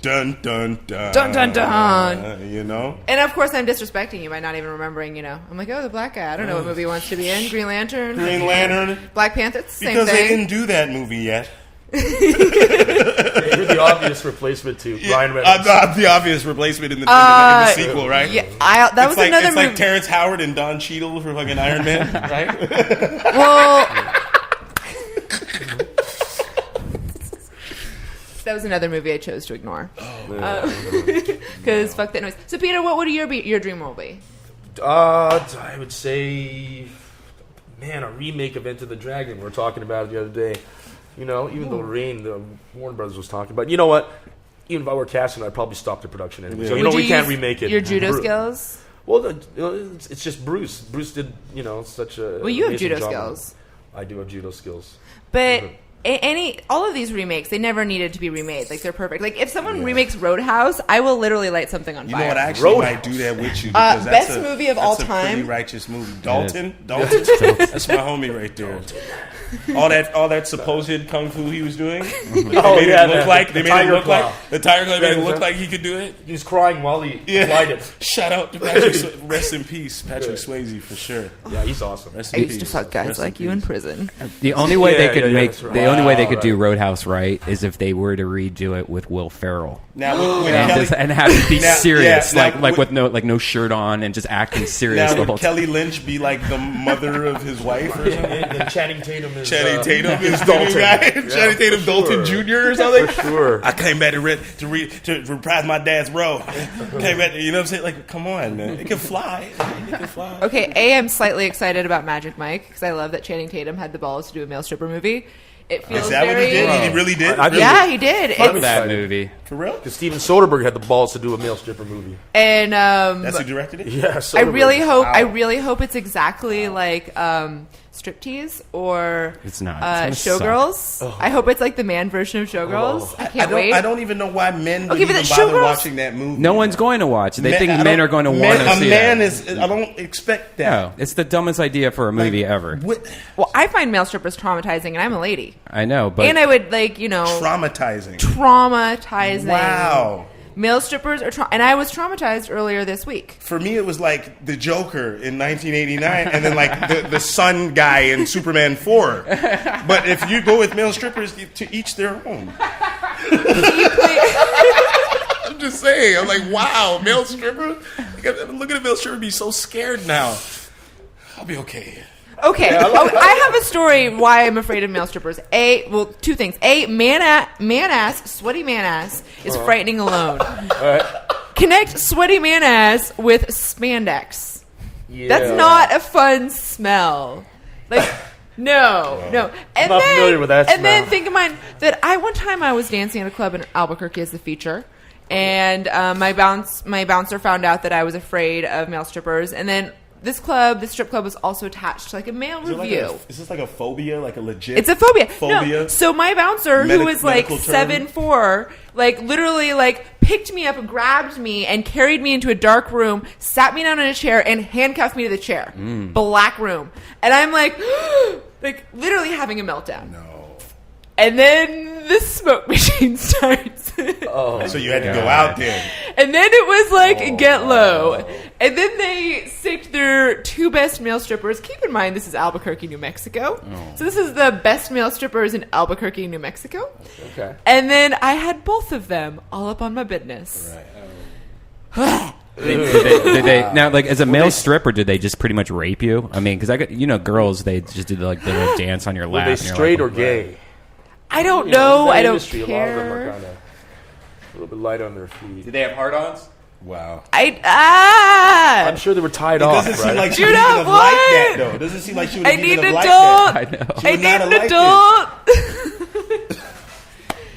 Dun dun dun. Dun, dun, dun. You know. And of course I'm disrespecting you by not even remembering, I'm like, oh, the black guy. I don't know what movie he wants to be in. Green Lantern. Green Lantern. Black Panther. It's the same Because they thing. didn't do that movie yet. You're the obvious replacement to Ryan Reynolds. I'm the obvious replacement in the sequel, right? Yeah, that was another it's movie. like Terrence Howard and Don Cheadle for fucking Iron Man, right? Well, that was another movie I chose to ignore. Because fuck that noise. So, Peter, what would your dream role be? I would say, a remake of Enter the Dragon. We were talking about it the other day. Even though Rain, the Warner Brothers was talking about. You know what? Even if I were casting, I'd probably stop the production anyway. So, Would we you can't use remake it. Your judo skills? Well, it's just Bruce. Bruce did, such a. Well, you have amazing judo job. skills. I do have judo skills. But all of these remakes, they never needed to be remade. Like, they're perfect. Like, if someone remakes Roadhouse, I will literally light something on You fire. know what? I actually might do that with you. Because best movie of all That's a time? pretty righteous movie. Dalton? That's my homie right there. All that supposed kung fu he was doing. They made it look like the tiger claw made it look like he could do it. He was crying while he applied it. Shout out to Patrick. Rest in peace, Patrick Swayze for sure. Yeah, he's awesome. Rest I in used to peace. fuck guys Rest like in you in peace. prison. The only way they could make that's right. the only way they could Wow, do Roadhouse right is if they were to redo it with Will Ferrell Now, with and, Kelly, just, and have it be Now- serious, yeah, now like with no shirt on and just acting serious now the would whole time. Kelly Lynch be like the mother of his wife or something? And Channing Tatum is Channing Tatum is Dalton. Dalton. Guy. Yeah, Channing Tatum, for Dalton sure. Jr. or something. For sure. I came back to reprise my dad's role. Came back, you know what I'm saying? Like, come on, man. It can fly. It can fly. Okay, I'm slightly excited about Magic Mike because I love that Channing Tatum had the balls to do a male stripper movie. It feels Is that what he very... did? He really did? Yeah, he did. Fuck It's- that movie. For real? Because Steven Soderbergh had the balls to do a male stripper movie. And That's who directed it? Yeah, I Soderbergh. really hope it's exactly like Striptease or It's not. It's gonna Showgirls. I hope it's like the man version of Showgirls. I can't wait. I don't even know why men would Okay, but even the bother Showgirls- watching that movie. No one's going to watch it. They think I men don't- are going to want to see A man that. is... I don't expect that. No, it's the dumbest idea for a movie ever. What? Well, I find male strippers traumatizing, and I'm a lady. I know, but And I would Traumatizing. traumatizing. Wow. Male strippers are and I was traumatized earlier this week. For me, it was like the Joker in 1989, and then like the Sun guy in Superman 4. But if you go with male strippers, to each their own. I'm just saying. I'm like, wow, male stripper. Look at a male stripper be so scared now. I'll be okay. Okay, I have a story why I'm afraid of male strippers. Two things. Man ass, sweaty man ass is frightening alone. Connect sweaty man ass with spandex. Yeah. That's not a fun smell. Like, no. And not familiar with that And then smell. think of mine that one time I was dancing at a club in Albuquerque as a feature. And my bouncer found out that I was afraid of male strippers. And then this strip club was also attached to like a male review. Is this like a phobia? Like a legit It's a phobia. phobia? No. So my bouncer, who was like medical term? 7'4", like literally like picked me up, grabbed me, and carried me into a dark room, sat me down in a chair, and handcuffed me to the chair. Black room. And I'm like, like literally having a meltdown. No. And then the smoke machine starts. So you had to go out there. And then it was like, get low. And then they synced their 2 best male strippers. Keep in mind, this is Albuquerque, New Mexico. So this is the best male strippers in Albuquerque, New Mexico. Okay. And then I had both of them all up on my business. Did they now, like, as a male stripper, did they just pretty much rape you? I mean, because I got, girls, they just did like the little dance on your lap. Were they straight or gay? I don't know. I don't industry, care. A lot of them are kind of a little bit light on their feet. Did they have hard-ons? Wow. I'm sure they were tied off. Doesn't seem right? like she Dude, would even have what? liked that, though. Doesn't seem like she would I have need even an have adult. liked that. I know. She I would need not an have liked adult.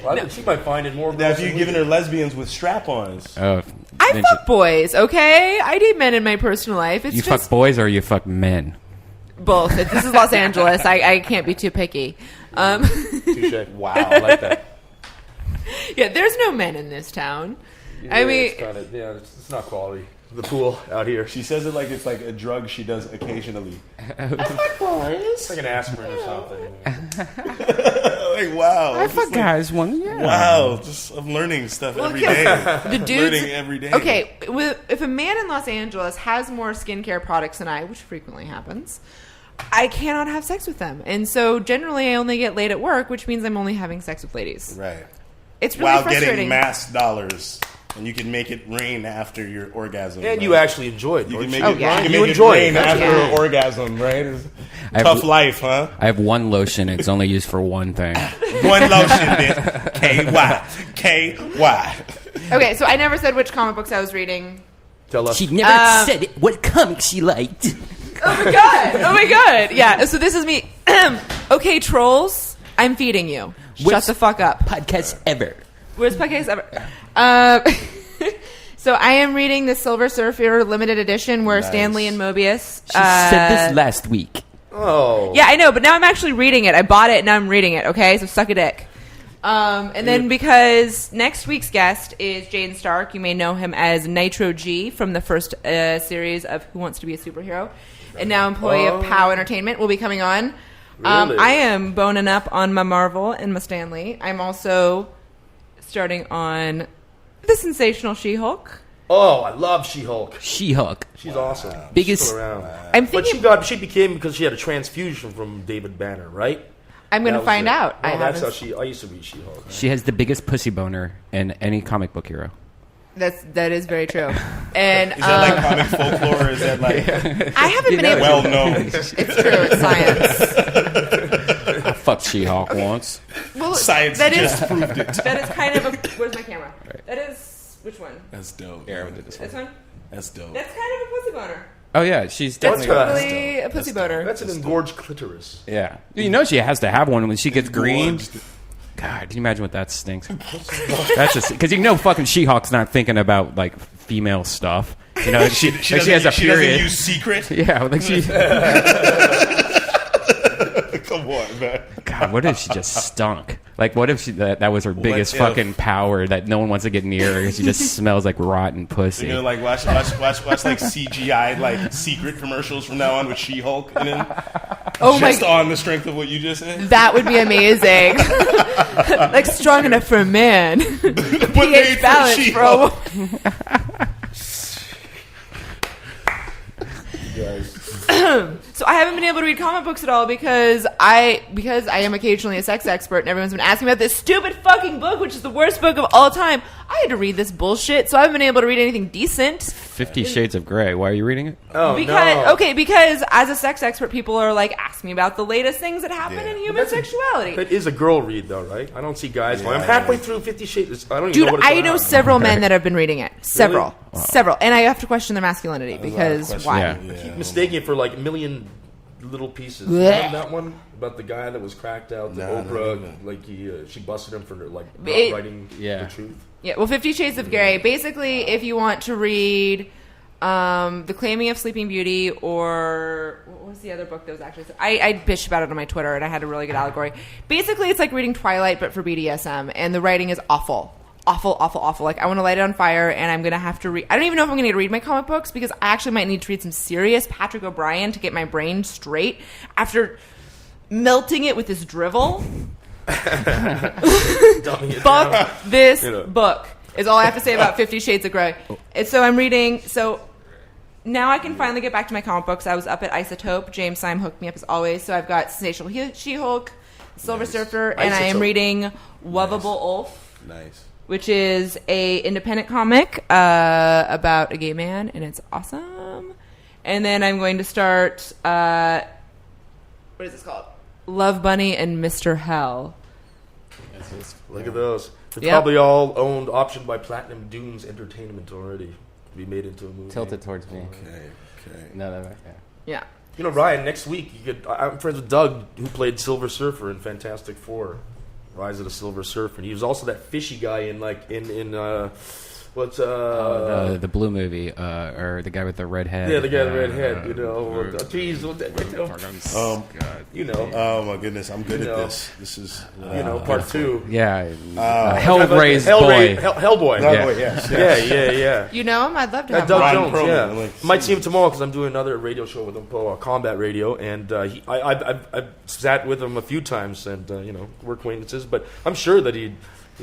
Well, I think she might find it more. Now, if you're giving her lesbians with strap-ons, Oh, I then fuck boys, okay? I date men in my personal life. It's you just fuck boys or you fuck men? both. This is Los Angeles. I can't be too picky. Touche. Wow, I like that. Yeah, there's no men in this town. I mean, it's not quality. The pool out here. she says it like it's like a drug she does occasionally. It's like an aspirin or something. Like, wow. I fuck guys one. Yeah. Wow. Just I'm learning stuff every day. the dudes. Learning every day. Okay, if a man in Los Angeles has more skincare products than I, which frequently happens, I cannot have sex with them. And so generally I only get laid at work, which means I'm only having sex with ladies. Right. It's really While frustrating. getting mass dollars. And you can make it rain after your orgasm. And right? you actually enjoy it. You can make Oh, it, yeah. you can You make enjoy it it. rain That's after right. an orgasm, right? It's I have- tough life, huh? I have one lotion. It's only used for one thing. One lotion, bitch. KY. KY. Okay, so I never said which comic books I was reading. Tell us. never said it, what comic she liked. Oh my god! Oh my god! Yeah, so this is me. Okay, trolls, I'm feeding you. Shut Worst the fuck up. podcast ever. Worst podcast ever. So I am reading the Silver Surfer limited edition where Stanley and Mobius. She said this last week. Oh. Yeah, I know, but now I'm actually reading it. I bought it and now I'm reading it. Okay, so suck a dick. And then because next week's guest is Jaden Stark, you may know him as Nitro G from the first series of Who Wants to Be a Superhero, and now employee of POW Entertainment, will be coming on. Really? I am boning up on my Marvel and my Stanley. I'm also starting on the sensational She-Hulk. Oh, I love She-Hulk. She-Hulk. She's awesome. Biggest- She's still around. I'm But thinking she became because she had a transfusion from David Banner, right? I'm going That to was find it. out. No, I that's haven't. how I used to read She-Hulk. She has the biggest pussy boner in any comic book hero. That is very true. And Is that like comic folklore or is that like I haven't been able. well known? It's true. It's science. I fucked She-Hulk once. Well, Science that just is proved it. that is kind of a. Where's my camera? That is which one? That's dope. This one. That's dope. That's kind of a pussy boner. Oh, yeah. She's That's definitely... totally a pussy boner. That's an engorged clitoris. Yeah. You know she has to have one when she gets green. Gorged. God, can you imagine what that stinks? That's just because fucking She-Hulk's not thinking about like female stuff. You know, she has a She period. doesn't use secret. Yeah, like she. Come on, man. God, what if she just stunk? Like, what if that was her biggest if? fucking power that no one wants to get near her because she just smells like rotten pussy? You're gonna like watch like CGI like secret commercials from now on with She-Hulk, and then Oh my! just on the strength of what you just said. That would be amazing. Like strong enough for a man. But made pH balance for a She-Hulk. woman. So I haven't been able to read comic books at all because I am occasionally a sex expert and everyone's been asking about this stupid fucking book, which is the worst book of all time. I had to read this bullshit, so I haven't been able to read anything decent. 50 Shades of Grey. Why are you reading it? Oh, Because as a sex expert, people are like asking me about the latest things that happen in human sexuality. That is a girl read, though, right? I don't see guys going, I'm halfway through 50 Shades. I don't even Dude, know what it's I about. know several men that have been reading it. Several. And I have to question their masculinity because why? Yeah. I keep mistaking it for like a million little pieces. Blech. Remember that one about the guy that was cracked out? That Oprah, like she busted him for like not writing the truth. Yeah, well, 50 Shades of Grey. Basically, if you want to read The Claiming of Sleeping Beauty or... What was the other book that was actually... I bitched about it on my Twitter, and I had a really good allegory. Basically, it's like reading Twilight, but for BDSM, and the writing is awful. Awful, awful, awful. Like, I want to light it on fire, and I'm going to have to read... I don't even know if I'm going to read my comic books, because I actually might need to read some serious Patrick O'Brien to get my brain straight after melting it with this drivel. Fuck this book is all I have to say about 50 Shades of Grey. And so I'm reading. So now I can finally get back to my comic books. I was up at Isotope. James Syme hooked me up as always. So I've got Sensational She-Hulk, Silver Surfer, and I am Isotope. reading Lovable Ulf. Nice. Which is a independent comic about a gay man, and it's awesome. And then I'm going to start, what is this called? Love Bunny and Mr. Hell. Look at those. They're Yep. probably all owned, optioned by Platinum Dunes Entertainment already to be made into a movie. Tilted towards me. Okay. No, yeah. Yeah. You know, Ryan, next week, I'm friends with Doug, who played Silver Surfer in Fantastic Four. Rise of the Silver Surfer, and he was also that fishy guy in The blue movie, or the guy with the red head. Yeah, the guy with the red head. You know, geez, God. You know. Oh my goodness, I'm good at this. This is part 2. Yeah, Hellraised boy. Hellboy. Yes. Yeah. You know him? I'd love to have Doug him. Jones. Perlman, Yeah, like, might see him tomorrow because I'm doing another radio show with Mpho, Combat Radio, and I've sat with him a few times, and we're acquaintances. But I'm sure that he'd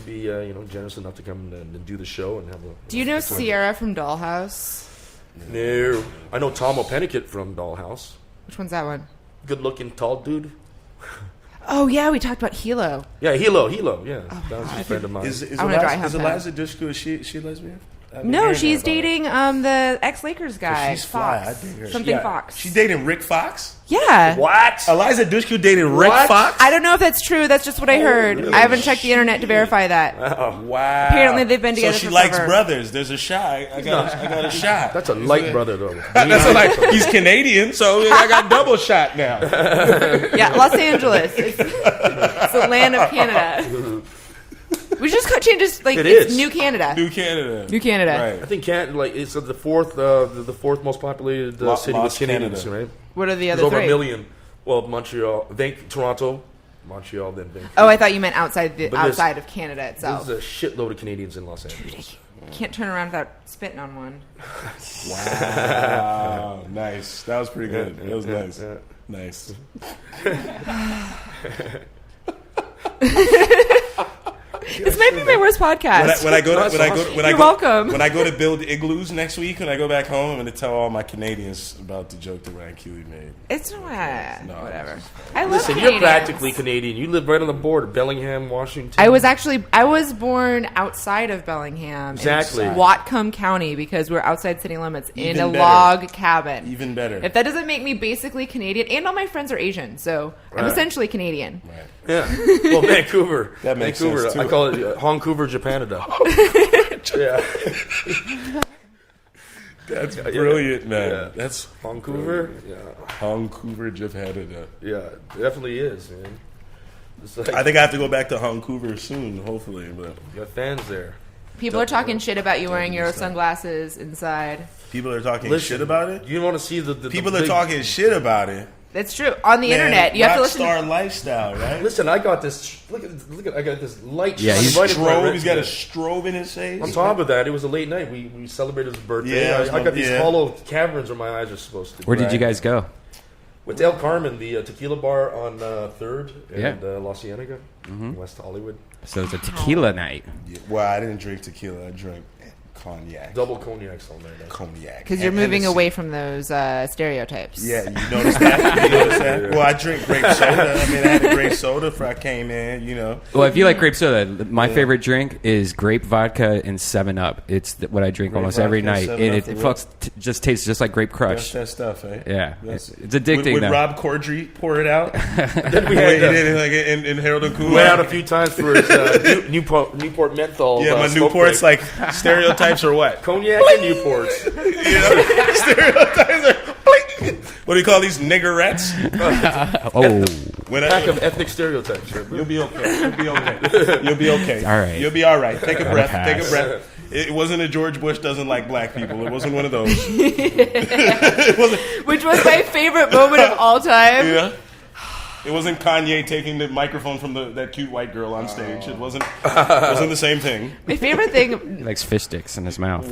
be generous enough to come and do the show and have a. Do you know Sierra from Dollhouse? No, I know Tom O'Pennicott from Dollhouse. Which one's that one? Good-looking, tall dude. Oh yeah, we talked about Hilo. Yeah, Hilo. Yeah, that was a friend of mine. Is I'm gonna dry Eliza, hump is Eliza Dushku, is she lesbian? No, she's dating the ex-Lakers guy. She's fly. Fox. I dig her. Something Fox. She's dating Rick Fox? Yeah. What? Eliza Dushku dated Rick What? Fox? I don't know if that's true. That's just what I heard. I haven't checked the internet to verify that. Wow. Apparently they've been together So she for likes forever. brothers. There's a shot. I got a shot. That's a light brother, though. That's like he's Canadian, so I got double shot now. Yeah, Los Angeles. It's the land of Canada. We just change this like It it's is. New Canada. New Canada. New Canada. Right. I think it's the fourth most populated city with Lost Canadians, Canada. right? What are the There's other over three? a million. Well, Montreal, Toronto, Montreal, then Vancouver. Oh, I thought you meant outside there's- of Canada itself. There's a shitload of Canadians in Los Angeles. Can't turn around without spitting on one. Wow. Nice. That was pretty good. That was nice. Yeah. Nice. This might be my worst podcast. You're welcome. When I go to build igloos next week, when I go back home, I'm going to tell all my Canadians about the joke that Ryan Keely made. It's No, whatever. I love Listen, Canadians. you're practically Canadian. You live right on the border, Bellingham, Washington. I was born outside of Bellingham, Exactly. in Whatcom County, because we're outside city limits in Even a better. log cabin. Even better. If that doesn't make me basically Canadian, and all my friends are Asian, so I'm Right. essentially Canadian. Right. Yeah. Well, Vancouver. That makes Vancouver. sense, too. I call it Vancouver, Japanada. Yeah. That's brilliant, man. Yeah. That's Vancouver. Yeah. Vancouver, Japan. Yeah. It definitely is, man. It's like, I think I have to go back to Vancouver soon, hopefully. But you got fans there. People are talking shit about you wearing your sunglasses inside. people are talking Listen, shit about it. You want to see the People are big- talking shit about it. That's true. On the Man, internet, you have to listen. Rockstar lifestyle, right? Listen, I got this. Look at. I got this light. Yeah, shining he's right in my Strobe. He's got a retina. strobe in his face. On top of that, it was a late night. We celebrated his birthday. Yeah, I got these yeah. hollow caverns where my eyes are supposed to be. Where did you guys go? With El Carmen, the tequila bar on 3rd and Yeah. La Cienega, in West Hollywood. So it's a tequila night. Yeah, well, I didn't drink tequila. I drank cognac. Double cognacs all night. Cognac. Because you're And moving Hennessy. away from those stereotypes. Yeah, you noticed that? You noticed that? Well, I drink grape soda. I mean, I had a grape soda before I came in, you know. Well, if you like grape soda, my favorite drink is grape vodka and 7-Up. It's what I drink Grape almost every vodka, night, 7-Up and it for real. fucks just tastes just like grape That's crush. that stuff, eh? Yeah, That's- it's addicting. Would though. Rob Corddry pour it out? Then we Wait, had he did it like in Harold and Kumar. went out a few times for his Newport menthol. Yeah, my smoke Newports, break. like stereotypes or what? Cognac and Newports. You know, stereotypes are. What do you call these niggerettes? Oh, When Pack of ethnic stereotypes. Right? You'll be okay. You'll be okay. You'll be okay. All right. You'll be all right. Take a breath. Take a pass. breath. It wasn't a George Bush doesn't like black people. It wasn't one of those. It wasn't. Which was my favorite moment of all time. Yeah. It wasn't Kanye taking the microphone from that cute white girl on stage. It wasn't the same thing. My favorite thing. he likes fish sticks in his mouth.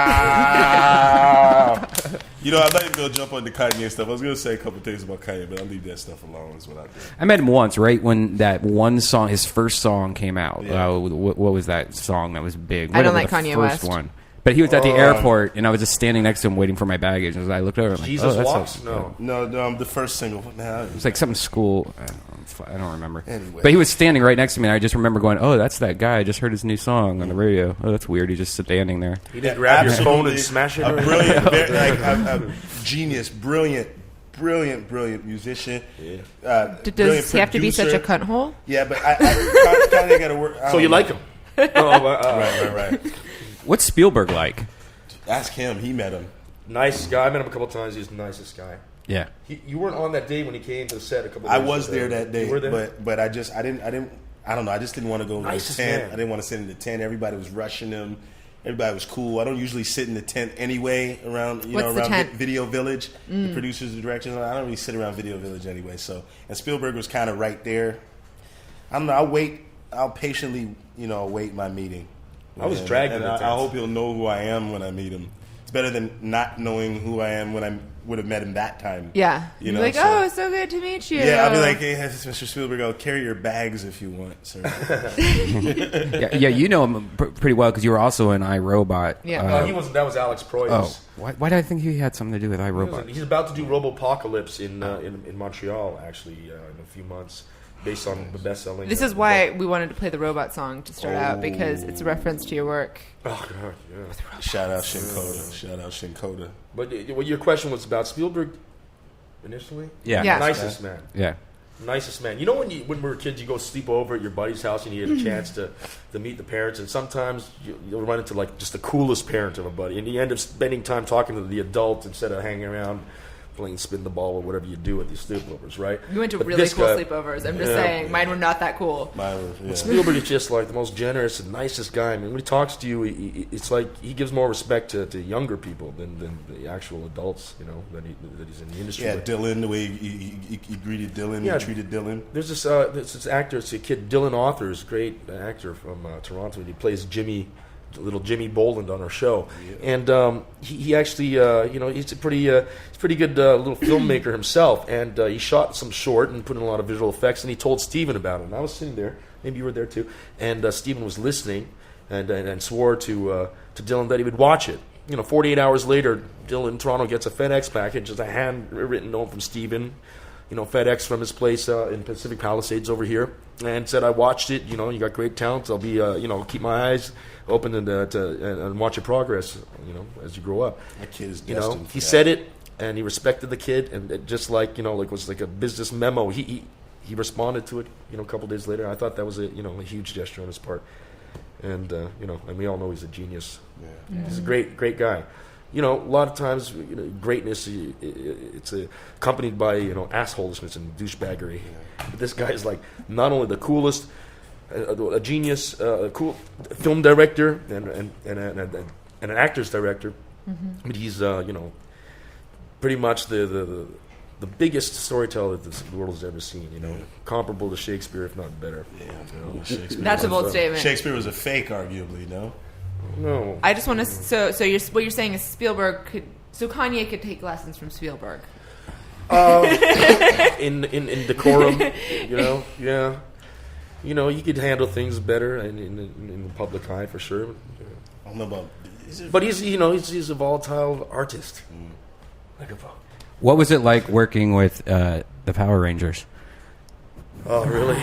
Wow. You know, I'd like to go jump on the Kanye stuff. I was going to say a couple things about Kanye, but I'll leave that stuff alone is what I do. I met him once, right when that one song, his first song came out. Yeah. What was that song that was big? I don't Whatever like the Kanye first West. one. But he was at the airport, and I was just standing next to him waiting for my baggage. And I looked over, and I'm Jesus like, Walks? No, the first single. Nah, it was like something school. I don't remember. Anyway. But he was standing right next to me, and I just remember going, "Oh, that's that guy. I just heard his new song on the radio. Oh, that's weird. He's just standing there." He didn't grab your phone and Absolutely. smash it. A or brilliant, anything? a genius, brilliant musician. Yeah. Does he have to be such a cunt hole? Yeah, but I kind of got to work. So you like him? Right. What's Spielberg like? Ask him. He met him. Nice guy. I met him a couple times. He's the nicest guy. Yeah. You weren't on that day when he came to the set a couple. I days was ago. there that day, You were there? but I don't know. I just didn't want to go to the Nicest tent. man. I didn't want to sit in the tent. Everybody was rushing him. Everybody was cool. I don't usually sit in the tent anyway around What's the tent? Video Village. The producers, the directors. I don't really sit around Video Village anyway. So, and Spielberg was kind of right there. I don't know. I'll patiently, wait my meeting. I was dragged and in the I tent. hope he'll know who I am when I meet him. It's better than not knowing who I am when I would have met him that time. Yeah. You You're know, like, so- oh, it's so good to meet you. Yeah, I'll be like, hey, Mr. Spielberg, I'll carry your bags if you want, sir. Yeah, you know him pretty well because you were also in iRobot. Yeah. He wasn't. That was Alex Proyas. Oh, why did I think he had something to do with iRobot? He's about to do Robopocalypse in Montreal, actually, in a few months, based on the best-selling. This is why we wanted to play the robot song to start out, because it's a reference to your work. Oh God, yeah. Shout out Shinkoda. But what your question was about Spielberg initially? Yeah. Yeah. Nicest man. Yeah. Nicest man. You know when we were kids, you go sleep over at your buddy's house and you get a chance to meet the parents, and sometimes you'll run into like just the coolest parent of a buddy, and you end up spending time talking to the adult instead of hanging around playing spin the ball or whatever you do at these sleepovers, right? We went to But really this cool guy- sleepovers. I'm just saying, mine were not that cool. Yeah. Spielberg is just like the most generous and nicest guy. I mean, when he talks to you, it's like he gives more respect to younger people than the actual adults, that he's in the industry Yeah, with. Dylan, the way he greeted Dylan, Yeah. he treated Dylan. There's this actor, it's a kid, Dylan Arthur, is a great actor from Toronto, and he plays little Jimmy Boland on our show, and he actually, he's a pretty good little filmmaker himself, and he shot some short and put in a lot of visual effects, and he told Steven about it, and I was sitting there, maybe you were there too, and Steven was listening, and swore to Dylan that he would watch it. 48 hours later, Dylan in Toronto gets a FedEx package, just a handwritten note from Steven, FedEx from his place in Pacific Palisades over here, and said, I watched it, you got great talent, I'll be, keep my eyes open and watch your progress, as you grow up. That kid is destined for He that. said it, and he respected the kid, and it just like, like was like a business memo. He responded to it, a couple days later. I thought that was a huge gesture on his part, and and we all know he's a genius. Yeah. He's a great guy. A lot of times, greatness it's accompanied by assholishness and douchebaggery. But this guy is like not only the coolest, a genius, a cool film director and an actor's director, but he's pretty much the biggest storyteller that the world has ever seen. Comparable to Shakespeare, if not better. Yeah, Shakespeare. That's a bold statement. Shakespeare was a fake, arguably. No. No. I just want to. So what you're saying is Spielberg could. So Kanye could take lessons from Spielberg. In decorum, yeah. You could handle things better in the public eye for sure. I don't know about. But he's a volatile artist. Like a What was it like working with the Power Rangers? Oh, really?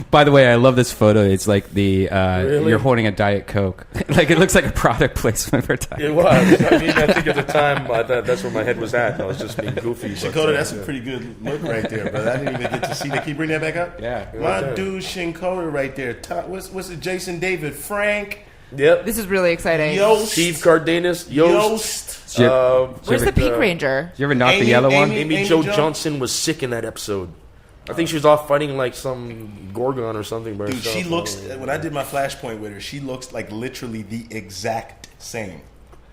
By the way, I love this photo. It's like Really? you're holding a Diet Coke. Like it looks like a product placement for Diet. It was. I mean, I think at the time that's where my head was at. I was just being goofy. Shinkoda, that's a pretty good look right there, brother. I didn't even get to see that. Can you bring that back up? Yeah. My dude Shinkoda right there. What's it? Jason David Frank. Yep. This is really exciting. Yost. Steve Cardenas. Yost. Where's the Pink Ranger? Did you ever knock the Amy- yellow one? Amy Jo Johnson was sick in that episode. I think she was off fighting like some Gorgon or something by Dude, herself. she looks. When I did my Flashpoint with her, she looks like literally the exact same.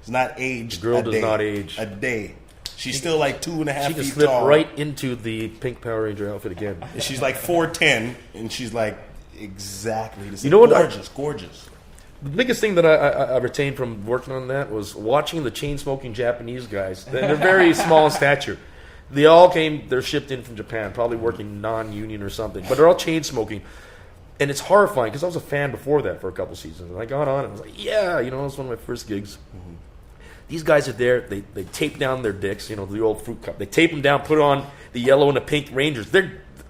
It's not aged. The girl a does day, not age. a day. She's still like 2.5 She feet just slipped tall. right into the pink Power Ranger outfit again. And she's like 4'10", and she's like exactly the same. You know what? Gorgeous. The biggest thing that I retained from working on that was watching the chain-smoking Japanese guys. They're very small in stature. They're shipped in from Japan, probably working non-union or something. But they're all chain-smoking. And it's horrifying because I was a fan before that for a couple seasons. And I got on and I was like, yeah, it was one of my first gigs. Mm-hmm. These guys are there. They tape down their dicks, the old fruit cup. They tape them down, put on the yellow and the pink Rangers.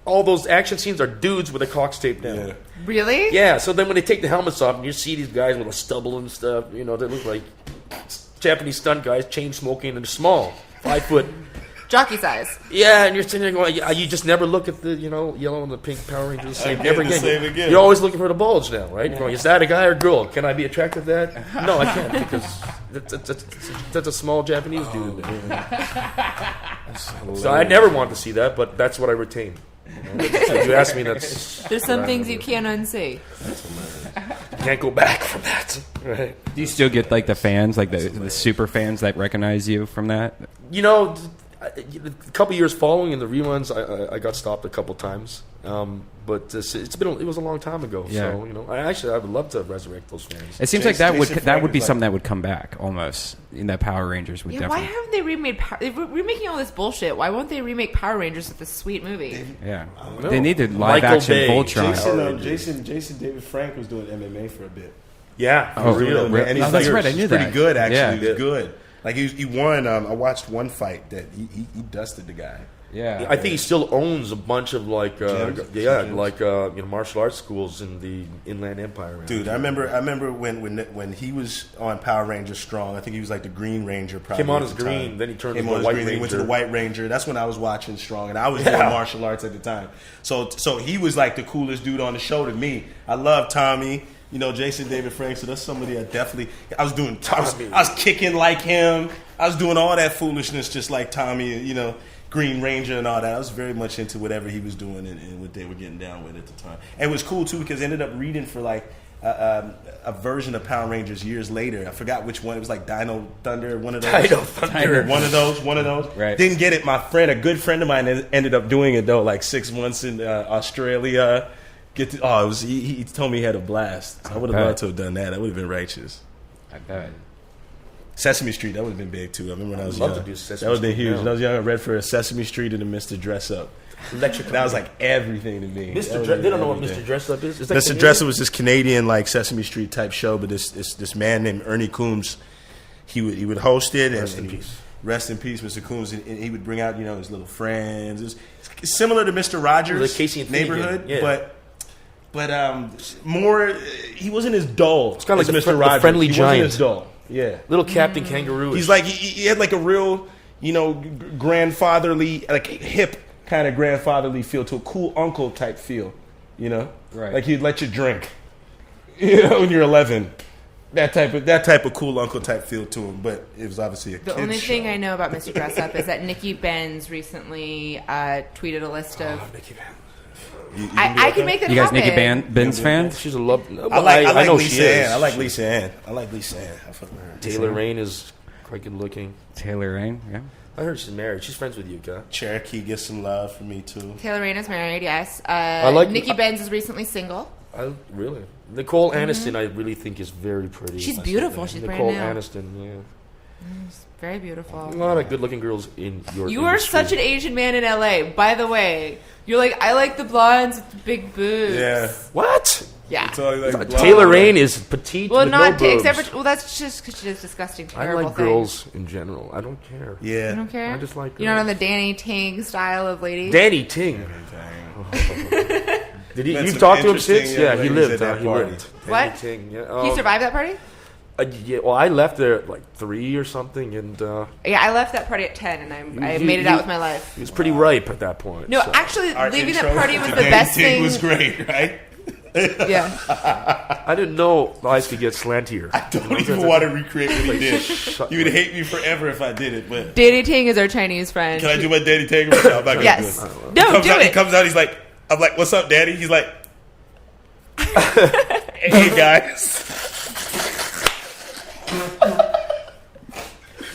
All those action scenes are dudes with their cocks taped down. Yeah. Really? Yeah, so then when they take the helmets off and you see these guys with a stubble and stuff, they look like Japanese stunt guys, chain smoking, and they're small, 5 foot. Jockey size. Yeah, and you're sitting there going, you just never look at the, yellow and the pink Power Rangers the same. Never the same again. You're always looking for the bulge now, right? You're going, is that a guy or girl? Can I be attracted to that? No, I can't because that's a small Japanese dude. So I never wanted to see that, but that's what I retain. If you ask me, there's some things you can't unsee. Can't go back from that. Right? Do you still get like the fans, like the super fans that recognize you from that? A couple years following in the reruns, I got stopped a couple times, but it was a long time ago. Yeah. So I would love to resurrect those fans. It seems like that would be something that would come back almost. In that Power Rangers would definitely. Why haven't they remade? They're remaking all this bullshit. Why won't they remake Power Rangers with this sweet movie? Yeah, they needed live action Voltron. Jason David Frank was doing MMA for a bit. Yeah, for real. And he's that's right. I knew that. Pretty good actually. Yeah. He was good. Like he won. I watched one fight that he dusted the guy. Yeah, I think he still owns a bunch of martial arts schools in the Inland Empire. Dude, I remember when he was on Power Rangers Strong. I think he was like the Green Ranger. Probably came on as Green, then he turned to the White Ranger. Then he went to the White Ranger. That's when I was watching Strong, and I was doing martial arts at the time. So he was like the coolest dude on the show to me. I love Tommy. Jason David Frank. So that's somebody I was doing. I was kicking like him. I was doing all that foolishness just like Tommy. Green Ranger and all that. I was very much into whatever he was doing and what they were getting down with at the time. And it was cool too because I ended up reading for like a version of Power Rangers years later. I forgot which one. It was like Dino Thunder, one of those. Dino Thunder. One of those. Right. Didn't get it. A good friend of mine ended up doing it though, like 6 months in Australia. He told me he had a blast. So I would have loved to have done that. That would have been righteous. I bet. Sesame Street, that would have been big too. I remember when I was young. To do Sesame that would have been Street huge. now. When I was young, I read for a Sesame Street and a Mr. Dress Up. That was like everything to me. They don't know what Mr. Dress Up is. Mr. Dress Up was this Canadian like Sesame Street type show, but this man named Ernie Coombs, he would host it. Rest in peace. Rest in peace, Mr. Coombs. And he would bring out his little friends. It's similar to Mr. Rogers' like Casey and Neighborhood, yeah. but more. He wasn't as dull. It's kind of like Mr. Rogers. The friendly he giant. wasn't as dull. Yeah, little Captain Kangaroo. He's like he had like a real, grandfatherly, like hip kind of grandfatherly feel to a cool uncle type feel, right? Like he'd let you drink, when you're 11. That type of cool uncle type feel to him. But it was obviously a kid's show. The only thing I know about Mr. Dress Up is that Nikki Benz recently tweeted a list of. Nikki Benz. I can make that happen. You guys happen. Nikki Benz fans? She's a love. I know Lisa she is. Ann. I like Lisa Ann. I fuck with her. Taylor Rain is quite good looking. Taylor Rain, yeah. I heard she's married. She's friends with Yuka. Cherokee gets some love from me too. Taylor Rain is married, yes. Nikki Benz is recently single. Really? Nicole Aniston, I really think is very pretty. She's beautiful. She's Nicole brand new. Aniston, yeah. She's very beautiful. A lot of good-looking girls in your You are such an Asian man in LA. By the way, you're like, I like the blondes with the big boobs. Yeah. What? Yeah. Taylor Rain is petite. Well, with not no boobs. except for that's just because she does disgusting, terrible I like girls in general. I don't care. Yeah. You don't care. I just like girls. You're not on the Danny Ting style of lady. Danny Ting. Did he? You talked to him since? Yeah, he lived. He lived. What? Danny Ting. Yeah. He survived that party? Yeah. Well, I left there at like 3 or something, and yeah, I left that party at 10, and I made it out with my life. He was pretty ripe at that point. No, so. actually, leaving that party was the best thing. It was great, right? Yeah. I didn't know lives could get slantier. I don't even want to recreate what he did. You would hate me forever if I did it. But Danny Ting is our Chinese friend. Can I do my Danny Ting right now? I'm not gonna yes. do it. No, do it. He comes out. He's like, I'm like, what's up, Daddy? He's like, hey guys.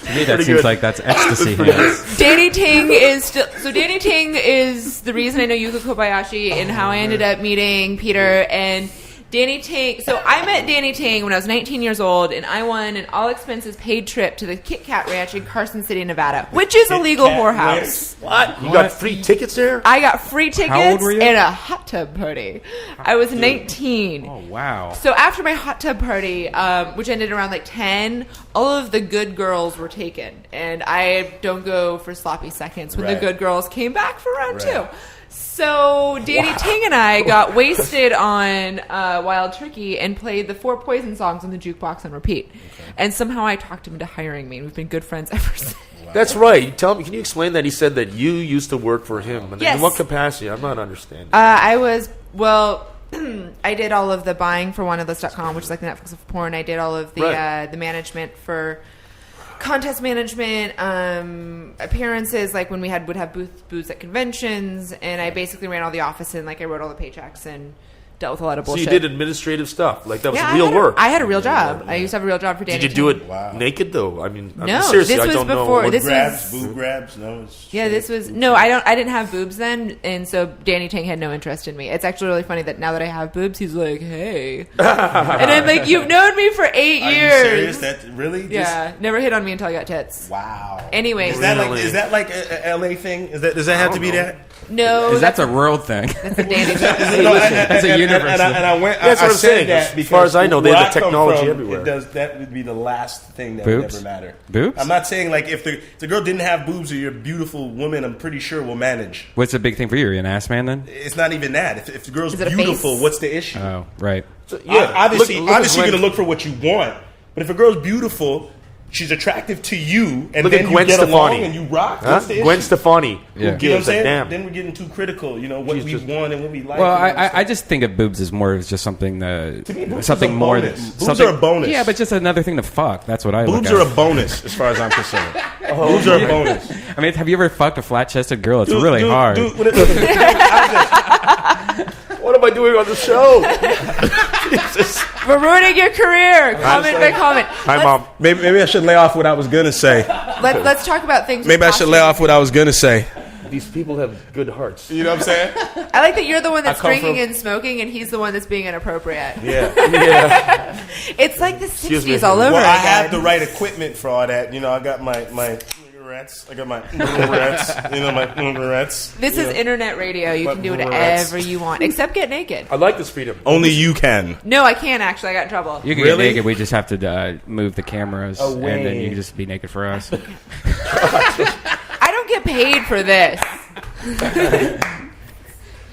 To me, that seems good. like that's ecstasy. Hands. Danny Ting is still. So Danny Ting is the reason I know Yuka Kobayashi and how I ended up meeting Peter. And Danny Tang. So I met Danny Tang when I was 19 years old, and I won an all-expenses-paid trip to the Kit Kat Ranch in Carson City, Nevada, which is a legal whorehouse. What? You got free tickets there? I got free tickets How old were you? and a hot tub party. I was 19. Oh, wow. So after my hot tub party, which ended around like 10, all of the good girls were taken. And I don't go for sloppy seconds when the good girls came back for round 2. So Danny Tang and I got wasted on Wild Turkey and played the 4 Poison songs on the jukebox on repeat. Okay. And somehow I talked him into hiring me. We've been good friends ever since. Wow. That's right. Tell me, can you explain that? He said that you used to work for him. Yes. In what capacity? I'm not understanding. I was, I did all of the buying for wanedlist.com, which is like the Netflix of porn. I did all of the the management for contest management, appearances, like when we would have booths at conventions, and I basically ran all the office and like I wrote all the paychecks and dealt with a lot of bullshit. So you did administrative stuff, like that was Yeah, real work. I had a real job. I used to have a real job for Danny. Did you do it naked though? I mean, seriously, this was I don't before. know. This grabs, was boob grabs. No, this was no. I didn't have boobs then, and so Danny Tang had no interest in me. It's actually really funny that now that I have boobs, he's like, "Hey," and I'm like, "You've known me for 8 years." Are you serious? That really? Yeah, never hit on me until I got tits. Wow. Anyway, is that like a LA thing? Does that have to be that? No, that's a world thing. That's a Danny. That's a universe. And I went. That's what I'm saying. That as far as I know, they have the technology everywhere. That would be the last thing that boobs? would ever matter. Boobs? I'm not saying like if the girl didn't have boobs or you're a beautiful woman, I'm pretty sure will manage. What's the big thing for you? Are you an ass man then? It's not even that. If the girl's Is it a beautiful, face? what's the issue? Oh, right. So, yeah, obviously look you're going to look for what you want. But if a girl's beautiful, she's attractive to you, and look then at you Gwen get Stefani. along and you rock. Huh? What's the issue? Gwen Stefani. Yeah. Who You know what I'm gives a saying? damn? Then we're getting too critical. You know what we want and what we like. Well, you know I just think of boobs as more as just something To me, boobs something is a more bonus. than Boobs something, are a bonus. Yeah, but just another thing to fuck. That's what I boobs look are at. a bonus as far as I'm concerned. Boobs are a bonus. I mean, have you ever fucked a flat-chested girl? It's really hard. What am I doing on the show? Jesus. We're ruining your career. Comment by comment. Hi, Mom. Maybe I should lay off what I was gonna say. Let's talk about things. Maybe I should lay off what I was gonna say. These people have good hearts. You know what I'm saying? I like that you're the one that's I come drinking from- and smoking, and he's the one that's being inappropriate. Yeah. It's like the Excuse me. 60s all over Well, I again. have the right equipment for all that. You know, I got my cigarettes. I got my cigarettes. You know, my cigarettes. This is internet radio. You But can do rats. whatever you want, except get naked. I like this freedom. Only you can. No, I can't actually. I got in trouble. You can Really? get naked. We just have to move the cameras, Away. and then you can just be naked for us. I don't get paid for this.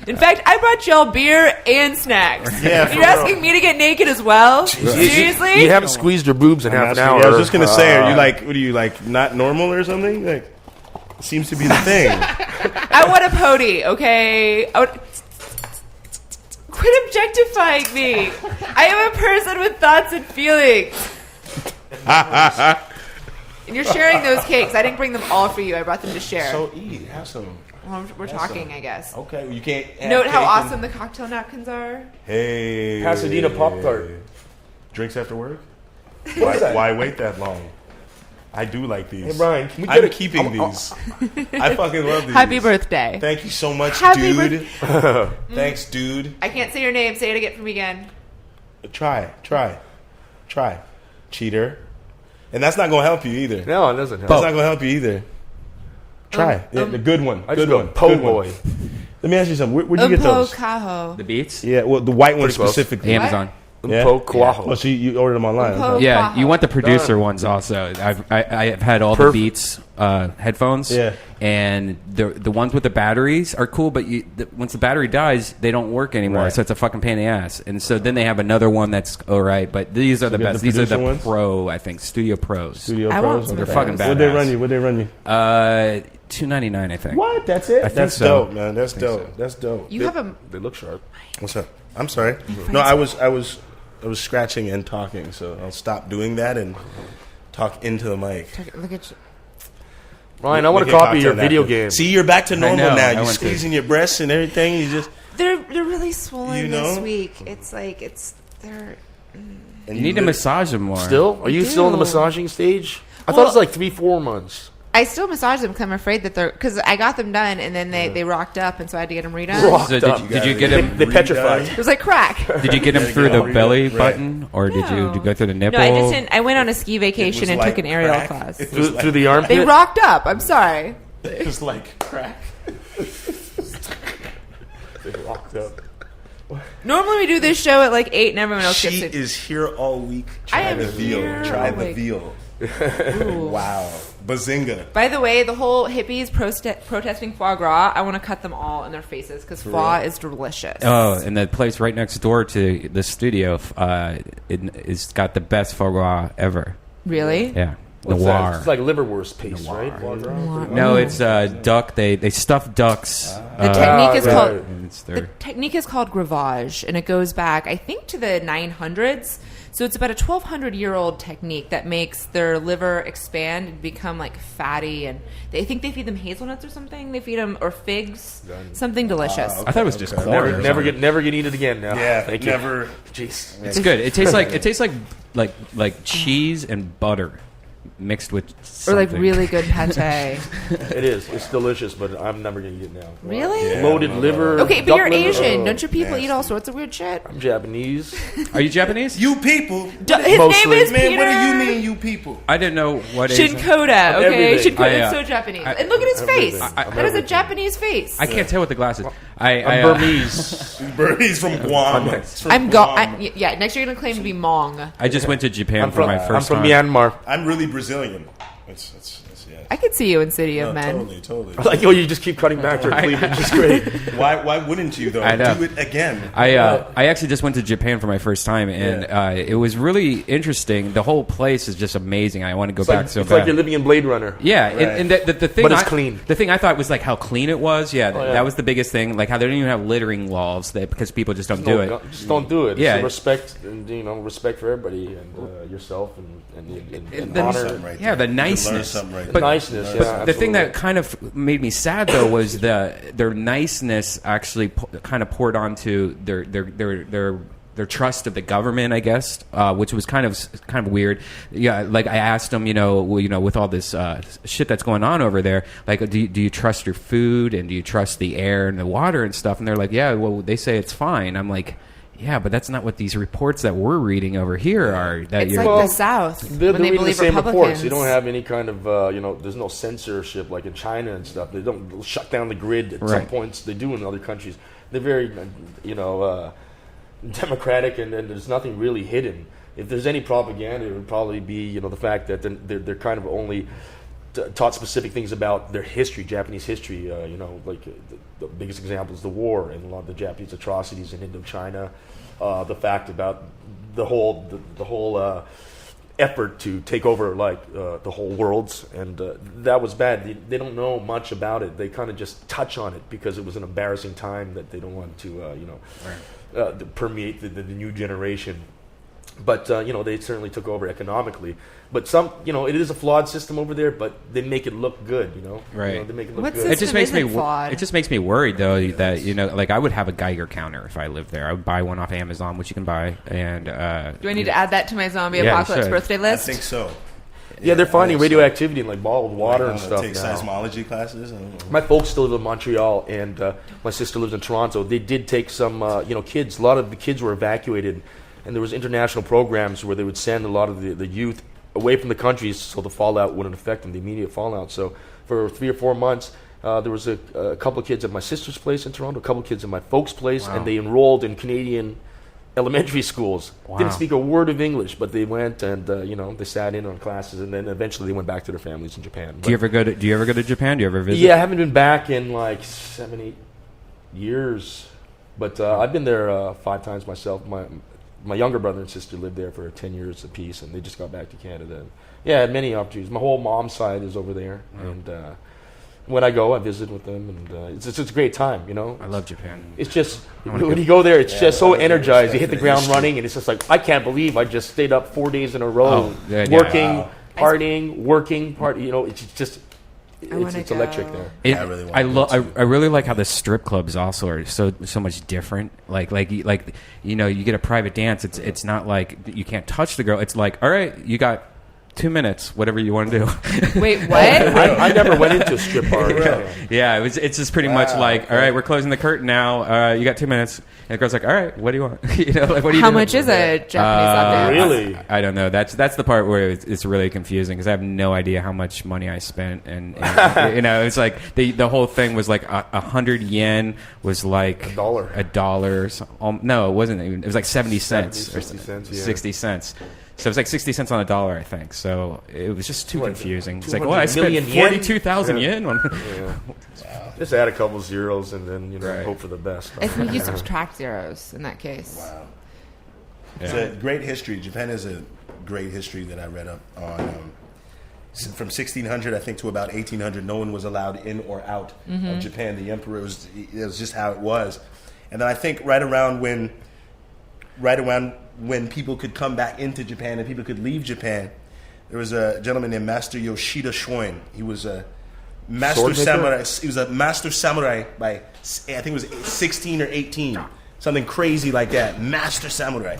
In fact, I brought y'all beer and snacks. Yeah, for You're asking me to get naked as well? Seriously? You haven't squeezed your boobs in half an hour. Yeah, I was just gonna say, are you like, what are you like, not normal or something? Like, it seems to be the thing. I want a pody, okay? Quit objectifying me. I am a person with thoughts and feelings. And you're sharing those cakes. I didn't bring them all for you. I brought them to share. So eat, have some. Well, we're talking, I guess. Okay, well, you can't. Have Note how cake awesome and- the cocktail napkins are. Hey, Pasadena Pop-Tart. Drinks after work. What is that? Why wait that long? I do like these. Hey, Brian, can we get I'm a- keeping these. I fucking love these. Happy birthday. Thank you so much, Happy dude. Thanks, dude. I can't say your name. Say it again for me again. Try. Cheater. And that's not going to help you either. No, it doesn't help. That's not going to help you either. Try. Yeah, the good one. I Good just go one. po' Good boy. one. Let me ask you something. Where'd you get Mpho those? Koala. The Beats? Yeah, well, the white one Pretty close. specifically. Amazon. Yeah? Mpho Koala. Oh, so you ordered them online. Mpho Okay. Yeah, you want the producer Done. ones also. I've had all the Perfect. Beats headphones. Yeah. And the ones with the batteries are cool, but once the battery dies, they don't work anymore. Right. So it's a fucking pain in the ass. And so then they have another one that's all right, but these are the you got best. the These are the producer ones? Pro, I think, Studio Pros. Studio I Pros. want some They're of fucking those. badass. What'd they run you? $2.99, I think. What? That's it? think That's so. dope, man. That's I think dope. so. That's dope. You have a... They look sharp. What's up? I'm sorry. No, I was scratching and talking, so I'll stop doing that and talk into the mic. Look at you. Ryan, I want to Make a copy your cocktail video napkin. game. See, you're back to normal know. now. I You're went to- squeezing your breasts and everything. You just They're really swollen You know? this week. It's like, they're... and You need to live- massage them more. Still? Are you still in the do. massaging stage? I thought Well- it was like 3-4 months. I still massage them because I'm afraid that they're because I got them done and then they rocked up and so I had to get them redone. So did you get them? They petrified. It was like crack. Did you get them through the belly button, or did you go through the nipple? No, I just didn't. I went on a ski vacation and like took an aerial crack. class. Through the armpit. They rocked up. I'm sorry. It was like crack. They rocked up. Normally we do this show at like 8 and everyone else She gets it. is here all week. I Try am the veal. here Try all the week. veal. Ooh. Wow. Bazinga. By the way, the whole hippies protesting foie gras, I want to cut them all in their faces because foie is delicious. Oh, and the place right next door to the studio, it's got the best foie gras ever. Really? Yeah. What's Noir. that? It's like liverwurst paste, right? Foie gras? No, it's duck. They stuff ducks. The technique is called and it's the their, technique is called gravage, and it goes back, I think, to the 900s. So it's about a 1,200-year-old technique that makes their liver expand and become like fatty, and I think they feed them hazelnuts or something. They feed them or figs, something delicious. I thought it was just corn. or Never something. get eaten again now. Yeah, Thank you. never. Jeez. It's good. It tastes like cheese and butter mixed with Or something. like really good pate. It is. It's delicious, but I'm never going to eat it now. Really? Yeah. Loaded liver. Okay, but duck you're liver. Asian. Oh, Don't your people nasty. eat all sorts of weird shit? I'm Japanese. Are you Japanese? You people. His name Mostly. is Man, Peter. what do you mean, you people? I didn't know what Asian. Shinkoda, okay? Everything. Shinkoda, I, it's so Japanese. And look at his everything. face. I'm That is a everything. Japanese face. I can't tell with the glasses. I'm Burmese. He's from Guam. He's from I'm Guam. yeah, next year you're going to claim to be Hmong. I just went to Japan I'm for from, my I'm first from time. Myanmar. I'm really Brazilian. It's yeah. I could see you in City of No, Men. totally. Like, oh, you just keep cutting back to Cleveland. Just great. Why wouldn't you though? I know. Do it again. I actually just went to Japan for my first time, and it was really interesting. The whole place is just amazing. I want to go back so It's bad. like you're living in Blade Runner. Yeah, Right. and the thing, But it's clean. The thing I thought was like how clean it was. Yeah, yeah. that was the biggest thing. Like how they don't even have littering laws because people just don't do it. Just don't do it. Yeah. It's respect and respect for everybody and yourself and the- honor. Something right Yeah, the there. You learn niceness. something right The there. niceness. Learn Yeah, The thing that absolutely. kind of made me sad though was their niceness actually kind of poured onto their trust of the government, I guess, which was kind of weird. Yeah, like I asked them, with all this shit that's going on over there, like, do you trust your food and do you trust the air and the water and stuff? And they're like, yeah, well, they say it's fine. I'm like, yeah, but that's not what these reports that we're reading over here are. That It's you're like the South They're when they reading believe the same Republicans. reports. You don't have any kind of, there's no censorship like in China and stuff. They don't they'll shut down the grid at some Right. points. They do in other countries. They're very, democratic, and there's nothing really hidden. If there's any propaganda, it would probably be, the fact that they're kind of only taught specific things about their history, Japanese history. Like the biggest example is the war and a lot of the Japanese atrocities in Indochina. The fact about the whole effort to take over the whole worlds, and that was bad. They don't know much about it. They kind of just touch on it because it was an embarrassing time that they don't want to to permeate the new generation. But they certainly took over economically. But it is a flawed system over there. But they make it look good. Right. They make it look What good. system It just makes me. isn't flawed? It just makes me worried though that like I would have a Geiger counter if I lived there. I would buy one off Amazon, which you can buy, and Do I need to add that to my zombie Yeah, you apocalypse should. birthday I list? think so. Yeah, they're finding I think so. radioactivity in like bottled water and stuff Take now. seismology classes. I don't know. My folks still live in Montreal, and my sister lives in Toronto. They did take some, kids. A lot of the kids were evacuated, and there was international programs where they would send a lot of the youth away from the countries so the fallout wouldn't affect them, the immediate fallout. So for 3 or 4 months, there was a couple of kids at my sister's place in Toronto, a couple of kids at my folks' place, and they enrolled in Canadian elementary schools. Wow. Didn't speak a word of English, but they went and they sat in on classes, and then eventually they went back to their families in Japan. do you ever go to Japan? Do you ever visit? Yeah, I haven't been back in like 7-8 years, but I've been there 5 times myself. My younger brother and sister lived there for 10 years apiece, and they just got back to Canada. Yeah, I had many opportunities. My whole mom's side is over there, and when I go, I visit with them, and it's a great time. I love Japan. It's just wanna when go. you go there, it's just so I like the energized. You respect hit the for the ground history. running, and it's just like I can't believe I just stayed up 4 days in a row, Oh, yeah, yeah. working, Wow. partying, working, party. It's just wanna it's electric go. there. It- I really want I, to lo- go I, too. I really like how the strip clubs also are so much different. Like you get a private dance. It's not like you can't touch the girl. It's like, all right, you got 2 minutes, whatever you want to do. Wait, what? I never went into a strip bar. Yeah, it's just pretty much like, all right, we're closing the curtain now. You got 2 minutes. And the girl's like, all right, what do you want? Like, what do you How do? much is a Japanese lap dance? Really? I don't know. That's the part where it's really confusing because I have no idea how much money I spent, and it's like the whole thing was like 100 yen was like $1 or something. No, it wasn't. It was like 70 cents or 60 cents, yeah. 60 cents. So it was like 60 cents on $1, I think. So it was just too confusing. It's like, well, I spent 42,000 yen on. Just add a couple zeros and then hope for the best. I think you subtract zeros in that case. Wow. It's a great history. Japan has a great history that I read up on. From 1600, I think, to about 1800, no one was allowed in or out of Japan. The emperor it was just how it was. And then I think right around when people could come back into Japan and people could leave Japan, there was a gentleman named Master Yoshida Shoin. He was a master samurai. He was a master samurai by, I think it was 16 or 18, something crazy like that. Master samurai.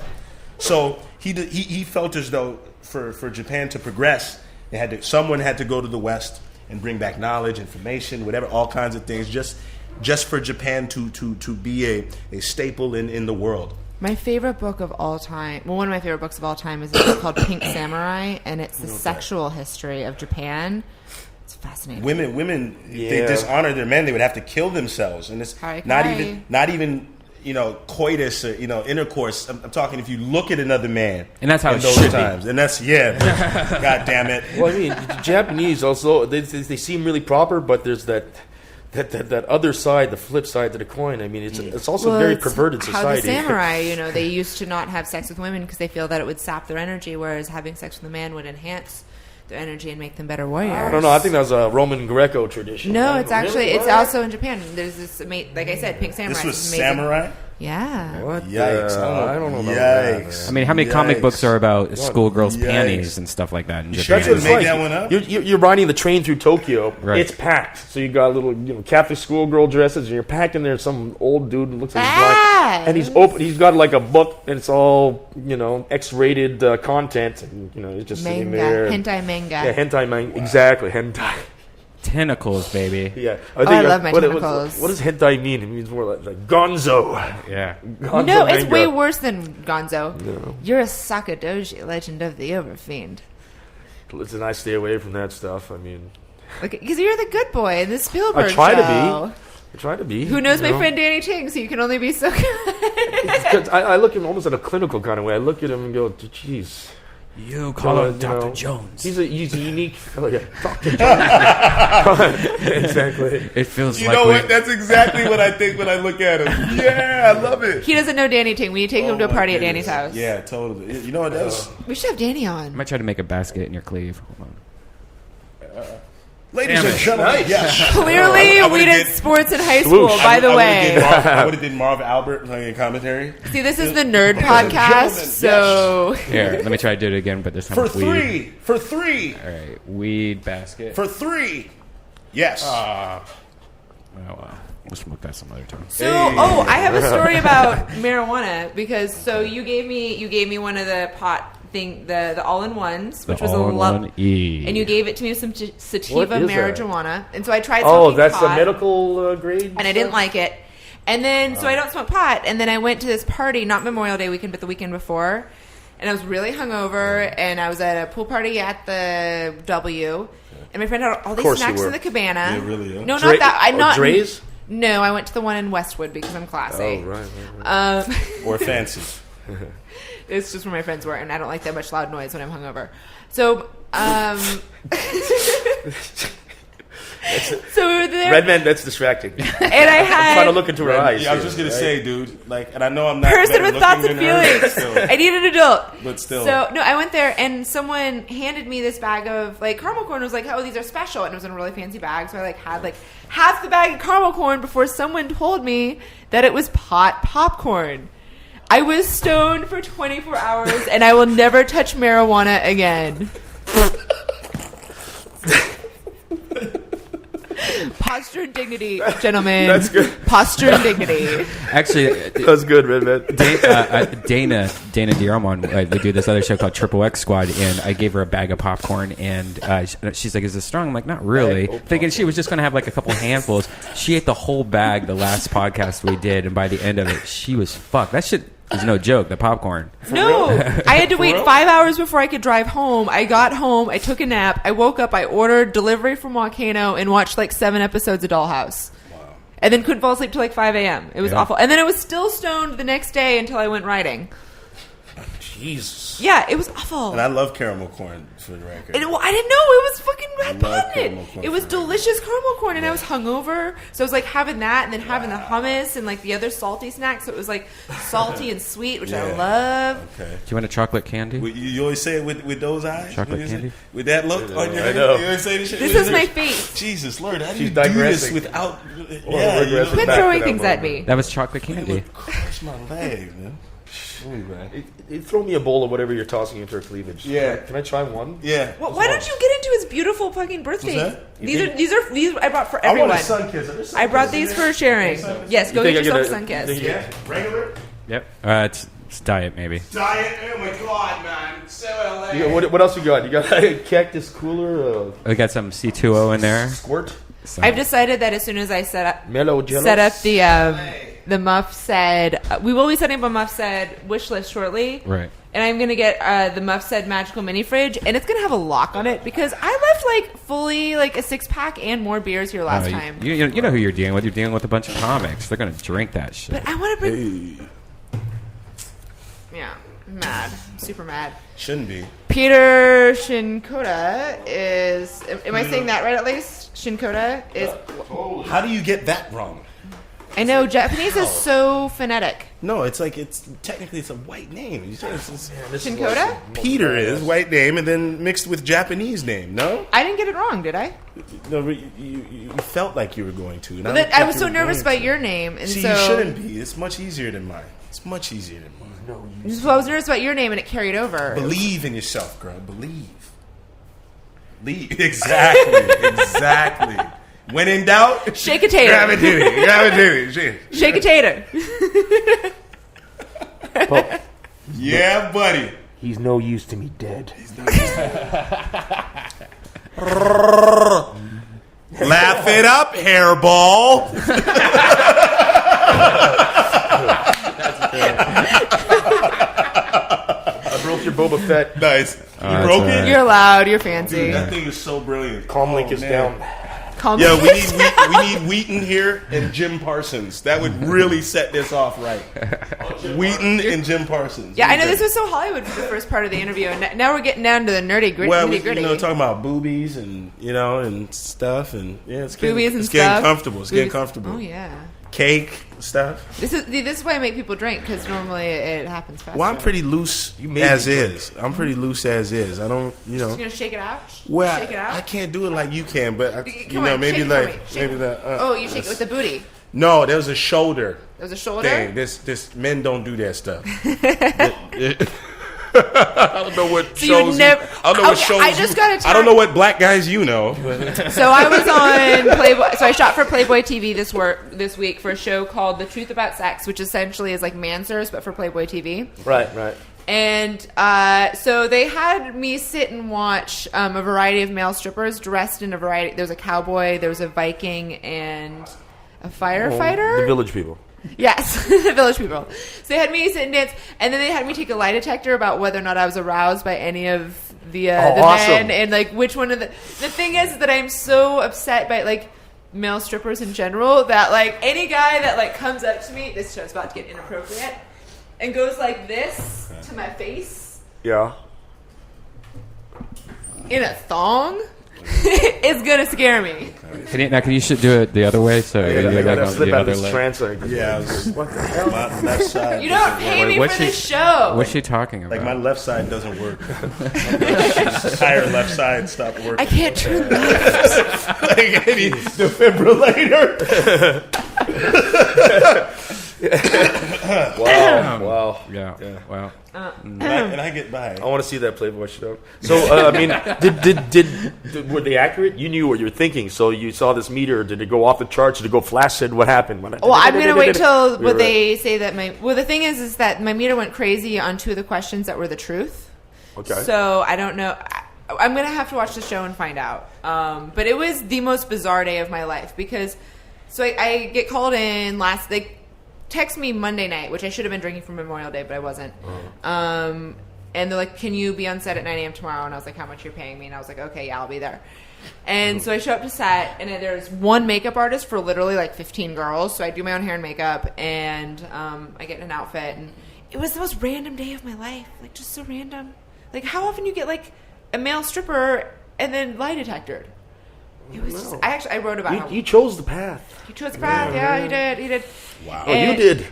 So he felt as though for Japan to progress, someone had to go to the West and bring back knowledge, information, whatever, all kinds of things, just for Japan to be a staple in the world. My favorite book of all time, one of my favorite books of all time is a book called Pink Samurai, and it's the sexual history of Japan. It's fascinating. Women, they dishonor their men. They would have to kill themselves, and it's not even coitus or intercourse. I'm talking if you look at another man, and that's how it those should times, be. And that's God damn it. Well, I mean, Japanese also they seem really proper, but there's that other side, the flip side to the coin. I mean, it's also a very perverted society. How the samurai, they used to not have sex with women because they feel that it would sap their energy, whereas having sex with a man would enhance their energy and make them better warriors. I don't know. I think that was a Roman Greco tradition. No, it's actually it's also in Japan. There's this, like I said, Pink Samurai. This was samurai. Yeah. What? Yikes! I don't know about Yikes! that. I mean, how many comic books are about schoolgirls' panties and stuff like that in Japan? That's what it's Make like. that one up? You're riding the train through Tokyo. Right. It's packed. So you got little Catholic schoolgirl dresses, and you're packed in there. Some old dude looks like he's black, and he's open. He's got like a book, and it's all X-rated content. And he's just sitting there. Hentai manga. Yeah, hentai manga. Exactly, hentai. Tentacles, baby. Yeah, I love my tentacles. What does hentai mean? It means more like gonzo. Yeah. Gonzo No, it's manga. way worse than Gonzo. No. You're a Sakadoji, Legend of the Overfiend. Listen, I stay away from that stuff. I mean, Because you're the good boy in the Spielberg I try show. to be. I try to be. Who knows my friend Danny Ting, so you can only be so good. I look at him almost in a clinical kind of way. I look at him and go, geez. You call him Dr. Jones. He's a unique fellow. Yeah, Dr. Jones. Exactly. It feels You like know what? That's exactly what I think when I look at him. Yeah, I love it. He doesn't know Danny Ting. We need to take him to a party at Danny's house. Yeah, totally. You know what? That's We should have Danny on. I might try to make a basket in your cleave. Hold on. ladies and gentlemen. Yes. Clearly, I we would've did did- sports in high school, by the way. I would have did Marv Albert playing a commentary. See, this is the nerd podcast, so... Here, let me try to do it again, but this time For with weed. three. For three. All right, weed basket. For three. Yes. Oh, wow. We'll smoke that some other time. So, I have a story about marijuana because you gave me one of the pot thing, the all-in-ones, which was a love, E. and you gave it to me with some sativa What is that? marijuana, and so I tried. Oh, smoking that's pot, the medical grade? and I didn't like it. And then, so I don't smoke pot. And then I went to this party, not Memorial Day weekend, but the weekend before, and I was really hungover, and I was at a pool party at the W, and my friend had all these snacks in the cabana. Yeah, really, yeah. No, not that. Not Dre's? No, I went to the one in Westwood because I'm classy. Oh, right. Or fancy. It's just where my friends were, and I don't like that much loud noise when I'm hungover. So, so we were there. Redban, that's distracting. And I had... I'm trying to look into her eyes. Yeah, I was just going to say, dude, and I know I'm not person better with thoughts looking and than her, feelings. still. I need an adult. But still. So, no, I went there, and someone handed me this bag of, caramel corn. And was like, oh, these are special. And it was in a really fancy bag. So I, had, half the bag of caramel corn before someone told me that it was pot popcorn. I was stoned for 24 hours, and I will never touch marijuana again. Pause Posture and dignity, gentlemen. That's good. Posture and dignity. Actually, That's good, Redban. Dana Diarmond, we do this other show called Triple X Squad, and I gave her a bag of popcorn, and she's like, "Is it strong?" I'm like, "Not really." Thinking she was just going to have like a couple handfuls. She ate the whole bag the last podcast we did, and by the end of it, she was fucked. That shit is no joke. The popcorn. No, I had to wait 5 hours before I could drive home. I got home, I took a nap, I woke up, I ordered delivery from Volcano, and watched like 7 episodes of Dollhouse. Wow. And then couldn't fall asleep till like 5 a.m. It was awful. And then I was still stoned the next day until I went riding. Jesus. Yeah, it was awful. And I love caramel corn, for the record. I didn't know it was fucking love caramel corn. It was delicious caramel corn, and I was hungover, so I was like having that, and then having the hummus and like the other salty snacks. So it was like salty and sweet, which I love. Okay. Do you want a chocolate candy? You always say it with those eyes? Chocolate candy? With that look on your I head? know. You always say this shit? This is my face. Jesus, Lord, how do She's you do this digressing. without... Quit Quit throwing things at me. That was chocolate candy. Crush my leg, man. Throw me a bowl of whatever you're tossing into her cleavage. Yeah. Can I try one? Yeah. Well, why don't you get into his beautiful fucking birthday? that? These are I brought for I everyone. want a sun kiss. Are there sun I brought kisses these in there? for sharing. Yes, go think get I yourself a get sun a- kiss. Yeah. Regular? Yep. It's diet, maybe. Diet? Oh my God, man. So LA. You got, what else you got? You got a cactus cooler, We got some C2O in there. squirt, I've decided that as soon as I mellow jello. set up the Muff Said, we will be setting up a Muff Said wish list shortly. Right. And I'm going to get the Muff Said magical mini fridge, and it's going to have a lock on it because I left like fully like a 6-pack and more beers here last time. You know who you're dealing with. You're dealing with a bunch of comics. They're going to drink that shit. But I want to bring... Yeah, mad. Super mad. Shouldn't be. Peter Shinkoda is... Am I saying that right at least? Shinkoda is... How do you get that wrong? I know, Japanese is so phonetic. No, it's like technically it's a white name. Shinkoda? Peter is white name and then mixed with Japanese name. No, I didn't get it wrong, did I? no, you felt like you were going to. And Well, don't I think was you so were nervous going about to. your name, and See, so you shouldn't be. It's much easier than mine. It's much easier than mine. So I was nervous about your name, and it carried over. Believe in yourself, girl. Believe. Exactly. When in doubt, Shake a tater. grab a titty. Shake a tater. Yeah, buddy. He's no use to me dead. Laugh it up, hairball. I broke your Boba Fett. Nice. You broke it? You're loud. You're fancy. That thing is so brilliant. Calm link is man. down. Calm Yeah, we need Wheaton here and Jim Parsons. That would really set this off right. Wheaton and Jim Parsons. Yeah, I know this was so Hollywood for the first part of the interview, and now we're getting down to the nitty gritty. Well, talking about boobies and and stuff, and it's getting, Boobies and it's getting stuff. comfortable. It's getting Boobies. comfortable. Oh yeah. Cake stuff. This is why I make people drink, because normally it happens faster. Well, I'm pretty loose made as me is. I'm pretty loose as is. I don't, Just gonna shake it out. Well, Shake it out. I can't do it like you can, but Come on, maybe shake it for like me. Shake maybe that. Oh, you shake it with the booty. No, there was a shoulder There's a shoulder. thing. This men don't do that stuff. I don't know what So shows. never- I don't know what Okay, shows. I just got I don't know what black guys you know. So I was on Playboy. So I shot for Playboy TV this week for a show called The Truth About Sex, which essentially is like Mansers, but for Playboy TV. Right. And so they had me sit and watch a variety of male strippers dressed in a variety. There was a cowboy, there was a Viking, and a firefighter. The village people. Yes, the village people. So they had me sit and dance, and then they had me take a lie detector about whether or not I was aroused by any of the awesome. men, and like which one of the thing is that I'm so upset by like male strippers in general that like any guy that like comes up to me, this show's about to get inappropriate, and goes like this to my face Yeah. in a thong is gonna scare me. Can you should do it the other way? So I you gotta on slip the out other this leg. translator. Yeah, I was, what the hell? My left side. You don't pay me What's for she- this show. What's she talking about? Like my left side doesn't work. Entire left side stopped working. I can't turn left. Like I need defibrillator. Wow. Yeah. Wow. And I get by. I want to see that Playboy show. So, I mean, did were they accurate? You knew what you were thinking, so you saw this meter. Did it go off the charts? Did it go flaccid? What happened? Well, I'm going to wait till they say that the thing is that my meter went crazy on 2 of the questions that were the truth. Okay. So, I don't know. I'm going to have to watch the show and find out. But it was the most bizarre day of my life because, so I get called in they text me Monday night, which I should have been drinking for Memorial Day, but I wasn't. And they're like, can you be on set at 9 a.m. tomorrow? And I was like, how much you're paying me? And I was like, okay, yeah, I'll be there. And so I show up to set, and there's one makeup artist for literally like 15 girls. So I do my own hair and makeup, and I get in an outfit. And it was the most random day of my life. Like, just so random. Like, how often you get like a male stripper and then lie detectored? It was just, I wrote about it. You chose the path. He chose the path, yeah, he did. Wow. You did.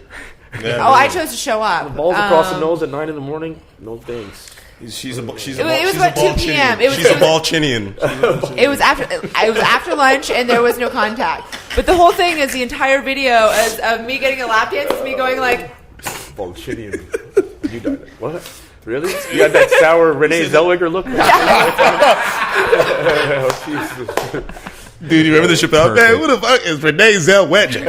Yeah, I chose to show up. Balls across the nose at 9 in, no thanks. She's a it was about 2 p.m. She's a Balchinian. It was after lunch, and there was no contact. But the whole thing is the entire video is of me getting a lap dance, is me going like... Balchinian. You done it. What? Really? You had that sour Renee Zellweger look? Oh, Jesus. Dude, you remember the Chappelle? Man, who the fuck is Renee Zellweger?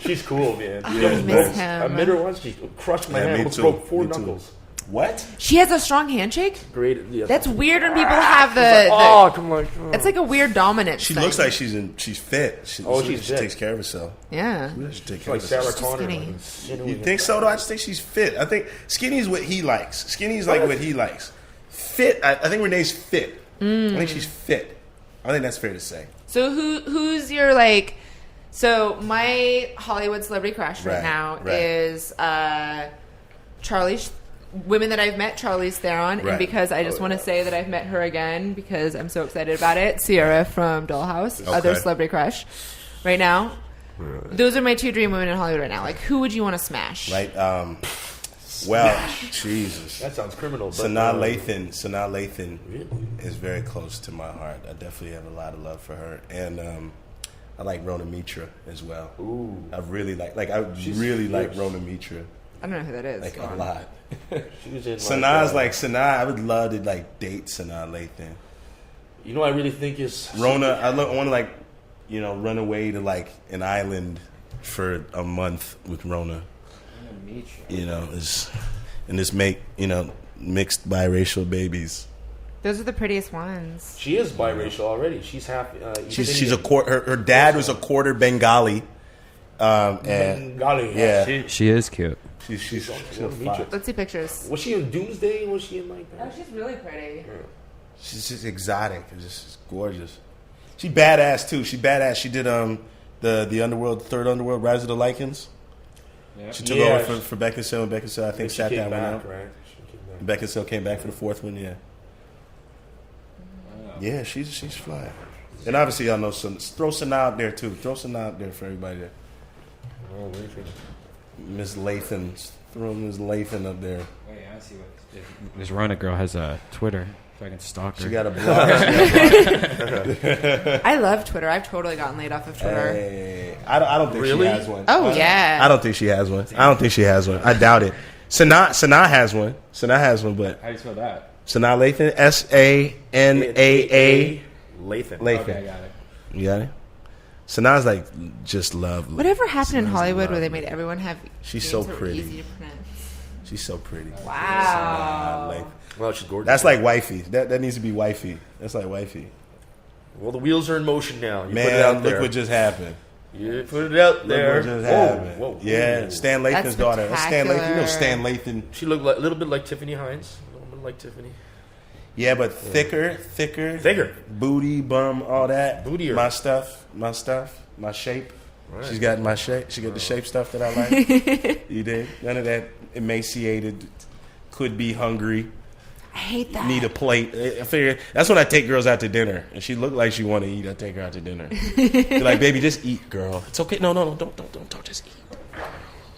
She's cool, man. I miss him. I met her once. She crushed my hand. Broke 4 knuckles. What? She has a strong handshake? Great. Yeah. That's weird when people have the come on. It's like a weird dominance She thing. looks like she's fit. She fit. takes care of herself. Yeah. She takes care Like of herself. Sarah Connor. Skinny. You think so, though? I just think she's fit. I think skinny's what he likes. Skinny's like what he likes. Fit. I think Renee's fit. I think she's fit. I think that's fair to say. So who's your like... So my Hollywood celebrity crush right now is Charlie... Women that I've met, Charlize Theron, and because I just want to say that I've met her again because I'm so excited about it. Sierra from Dollhouse, other celebrity crush, right now. Those are my 2 dream women in Hollywood right now. Like, who would you want to smash? Right. Well, Jesus, that sounds criminal. Sanaa Lathan is very close to my heart. I definitely have a lot of love for her, and I like Rona Mitra as well. Ooh, I really like Rona Mitra. I don't know who that is. Like a lot. Sanaa's Sanaa. I would love to date Sanaa Lathan. You know, I really think is Rona. I want to run away to an island for a month with Rona. And just make mixed biracial babies. Those are the prettiest ones. She is biracial already. She's half. She's a quarter. Her dad was a quarter Bengali. Bengali. Yeah, she is cute. She's Let's see pictures. Was she in Doomsday? Was she in like that? Oh, she's really pretty. Yeah. She's just exotic. It's gorgeous. She badass too. She badass. She did the Underworld, Third Underworld, Rise of the Lycans. Yeah. She took over for Beckinsale, and Beckinsale I think sat that one out. Right? Beckinsale came back for the 4th one. Yeah. Yeah, she's fly. And obviously y'all know throw Sanaa out there too. Throw Sanaa out there for everybody there. Oh, Miss Lathan. Throw Miss Lathan up there. Oh yeah, I see what this Rona girl has a Twitter. If I can stalk her. She got a blog. I love Twitter. I've totally gotten laid off of Twitter. Hey, I don't think she has one. Oh, yeah. I don't think she has one. I doubt it. Sanaa has one. But how do you spell that? Sanaa Lathan. Sanaa. Lathan. Okay, I got it. You got it? Sanaa's just love. Whatever happened in Hollywood where they made everyone have She's so names that were pretty. easy to pronounce? She's so pretty. Wow. Well, she's gorgeous. That's like wifey. That needs to be wifey. That's like wifey. Well, the wheels are in motion now. You Man, put it out there. look what just happened. You put it out there. Look what just happened. Whoa. Yeah, Stan Lathan's daughter. That's Stan Lathan. You know Stan Lathan. She looked a little bit like Tiffany Hines. A little bit like Tiffany. Yeah, but thicker. Booty, bum, all that. Bootier. My stuff, my shape. Right. She's got my shape. She got the shape stuff that I like. You did? None of that emaciated, could be hungry. I hate that. Need a plate. I figure that's when I take girls out to dinner. And she look like she want to eat. I take her out to dinner. Be like, baby, just eat, girl. It's okay. No, don't. Just eat.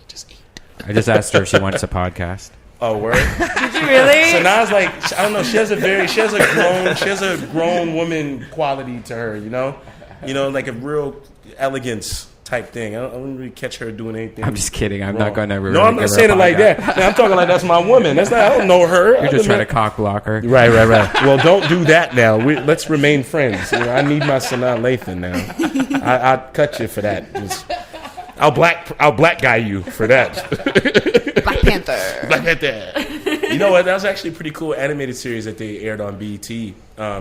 Just eat. I just asked her if she wants a podcast. Oh, word? Did you really? So now it's like, I don't know. She has a grown woman quality to her. You know, like a real elegance type thing. I wouldn't really catch her doing anything. I'm just kidding. I'm wrong. not going to. No, I'm not saying it like that. No, I'm talking like that's my woman. That's not. I don't know her. You're just trying to cock block her. Right. Well, don't do that now. Let's remain friends. You know, I need my Sanaa Lathan now. I'll cut you for that. I'll black guy you for that. Black Panther. You know what? That was actually a pretty cool animated series that they aired on BET.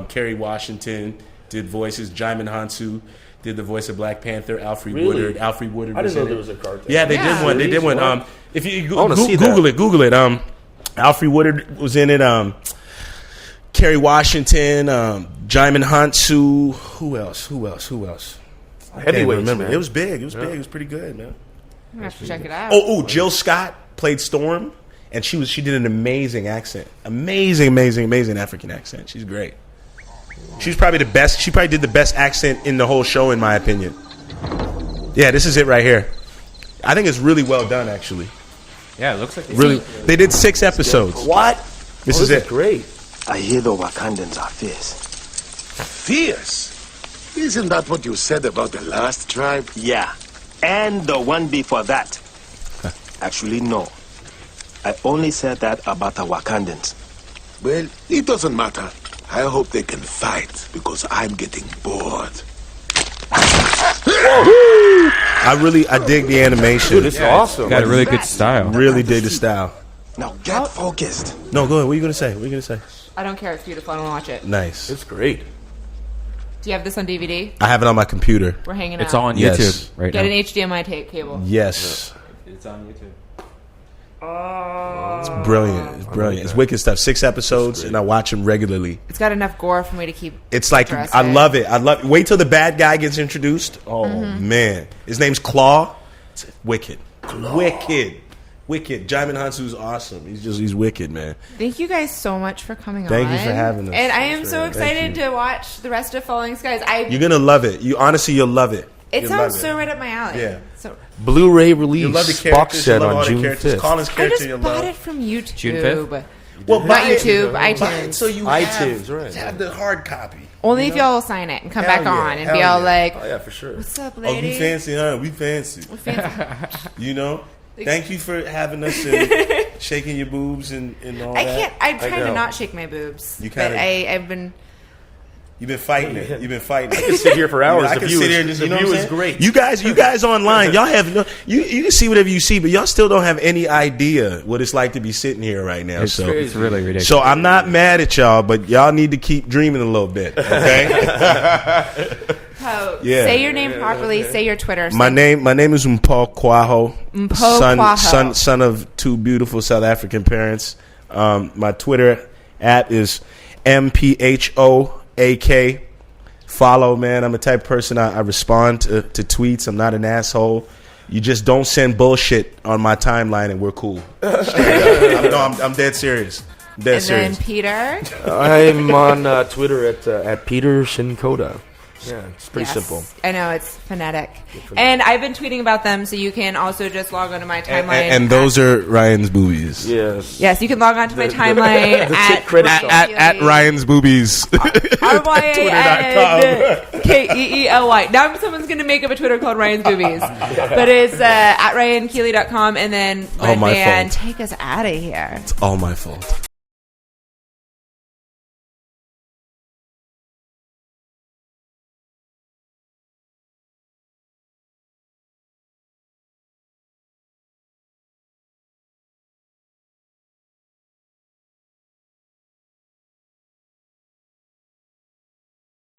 Kerry Washington did voices. Jaimin Hansu did the voice of Black Panther. Alfred Woodard. I didn't know there was a cartoon. Yeah, they did one. They did one. If you Google it. Alfred Woodard was in it. Kerry Washington. Jaimin Hansu. Who else? Heavyweights, remember. man. It was big. It was big. It was pretty good, man. I'm gonna have to check it out. Oh, Jill Scott played Storm, and she did an amazing accent. Amazing African accent. She's great. She's probably the best. She probably did the best accent in the whole show, in my opinion. Yeah, this is it right here. I think it's really well done, actually. Yeah, it looks like Really, they did 6 episodes. What? This is it. Great. I hear the Wakandans are fierce. Fierce? Isn't that what you said about the last tribe? Yeah, and the one before that. Actually, no. I only said that about the Wakandans. Well, it doesn't matter. I hope they can fight, because I'm getting bored. I dig the animation. Dude, it's awesome. Got a really good style. Really dig the style. Now get focused. No, go ahead. What are you gonna say? I don't care. It's beautiful. I don't watch it. Nice. It's great. Do you have this on DVD? I have it on my computer. We're hanging out. It's all on Yes. YouTube right Get now. an HDMI cable. Yes. It's on YouTube. It's brilliant. It's brilliant. It's wicked stuff. 6 episodes, and I watch them regularly. It's got enough gore for me to keep. It's like interested. I love it. Wait till the bad guy gets introduced. Oh man, his name's Claw. It's wicked. Wicked. Jaimin Hansu's awesome. He's wicked, man. Thank you guys so much for coming on. Thank you for having us. And I am Sure. so Thank excited you. to watch the rest of Falling Skies. You're gonna love it. You'll love it. It You'll sounds love so right up my alley. Yeah. So Bluray You'll love the release box characters. set You'll love on all the June characters. 5th. Colin's I character just you'll bought love. it from YouTube. June 5th? Well, Not buy it. YouTube, Buy iTunes. it so you iTunes, right. have the hard copy. Only if y'all will sign it and come Hell back yeah, on and hell be all yeah. like, Oh, yeah, for sure. "What's up, Oh, lady?" we fancy, huh? We fancy. You know? Thank you for having us and shaking your boobs and all I that. can't. I'm trying to know. not shake my boobs. You but kinda- I've been. You've been fighting it. I can sit here for hours. I The can view sit is- here and just, the you know view what I'm is saying? great. You guys online, y'all have no. You can see whatever you see, but y'all still don't have any idea what it's like to be sitting here right now. It's really ridiculous. So I'm not mad at y'all, but y'all need to keep dreaming a little bit, okay? Oh, Yeah. Say your name properly. Say your Twitter. My name is Mpho Koala. Koala. Son of 2 beautiful South African parents. My Twitter @ is MPHOAK. Follow, man. I'm the type of person I respond to tweets. I'm not an asshole. You just don't send bullshit on my timeline, and we're cool. I'm dead serious. I'm dead And then serious. Peter. I'm on Twitter at Peter Shinkoda. Yeah, it's pretty Yes. simple. I know, it's phonetic. And I've been tweeting about them, so you can also just log onto my timeline. And those are Ryan's boobies. Yes. Yes, you can log on to my timeline the at tip credit At Ryan's boobies. RyanKeely. Now someone's going to make up a Twitter called Ryan's Boobies. But it's at RyanKeely.com. And then All my Redban, fault. take us out of here. It's all my fault.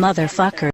Motherfucker.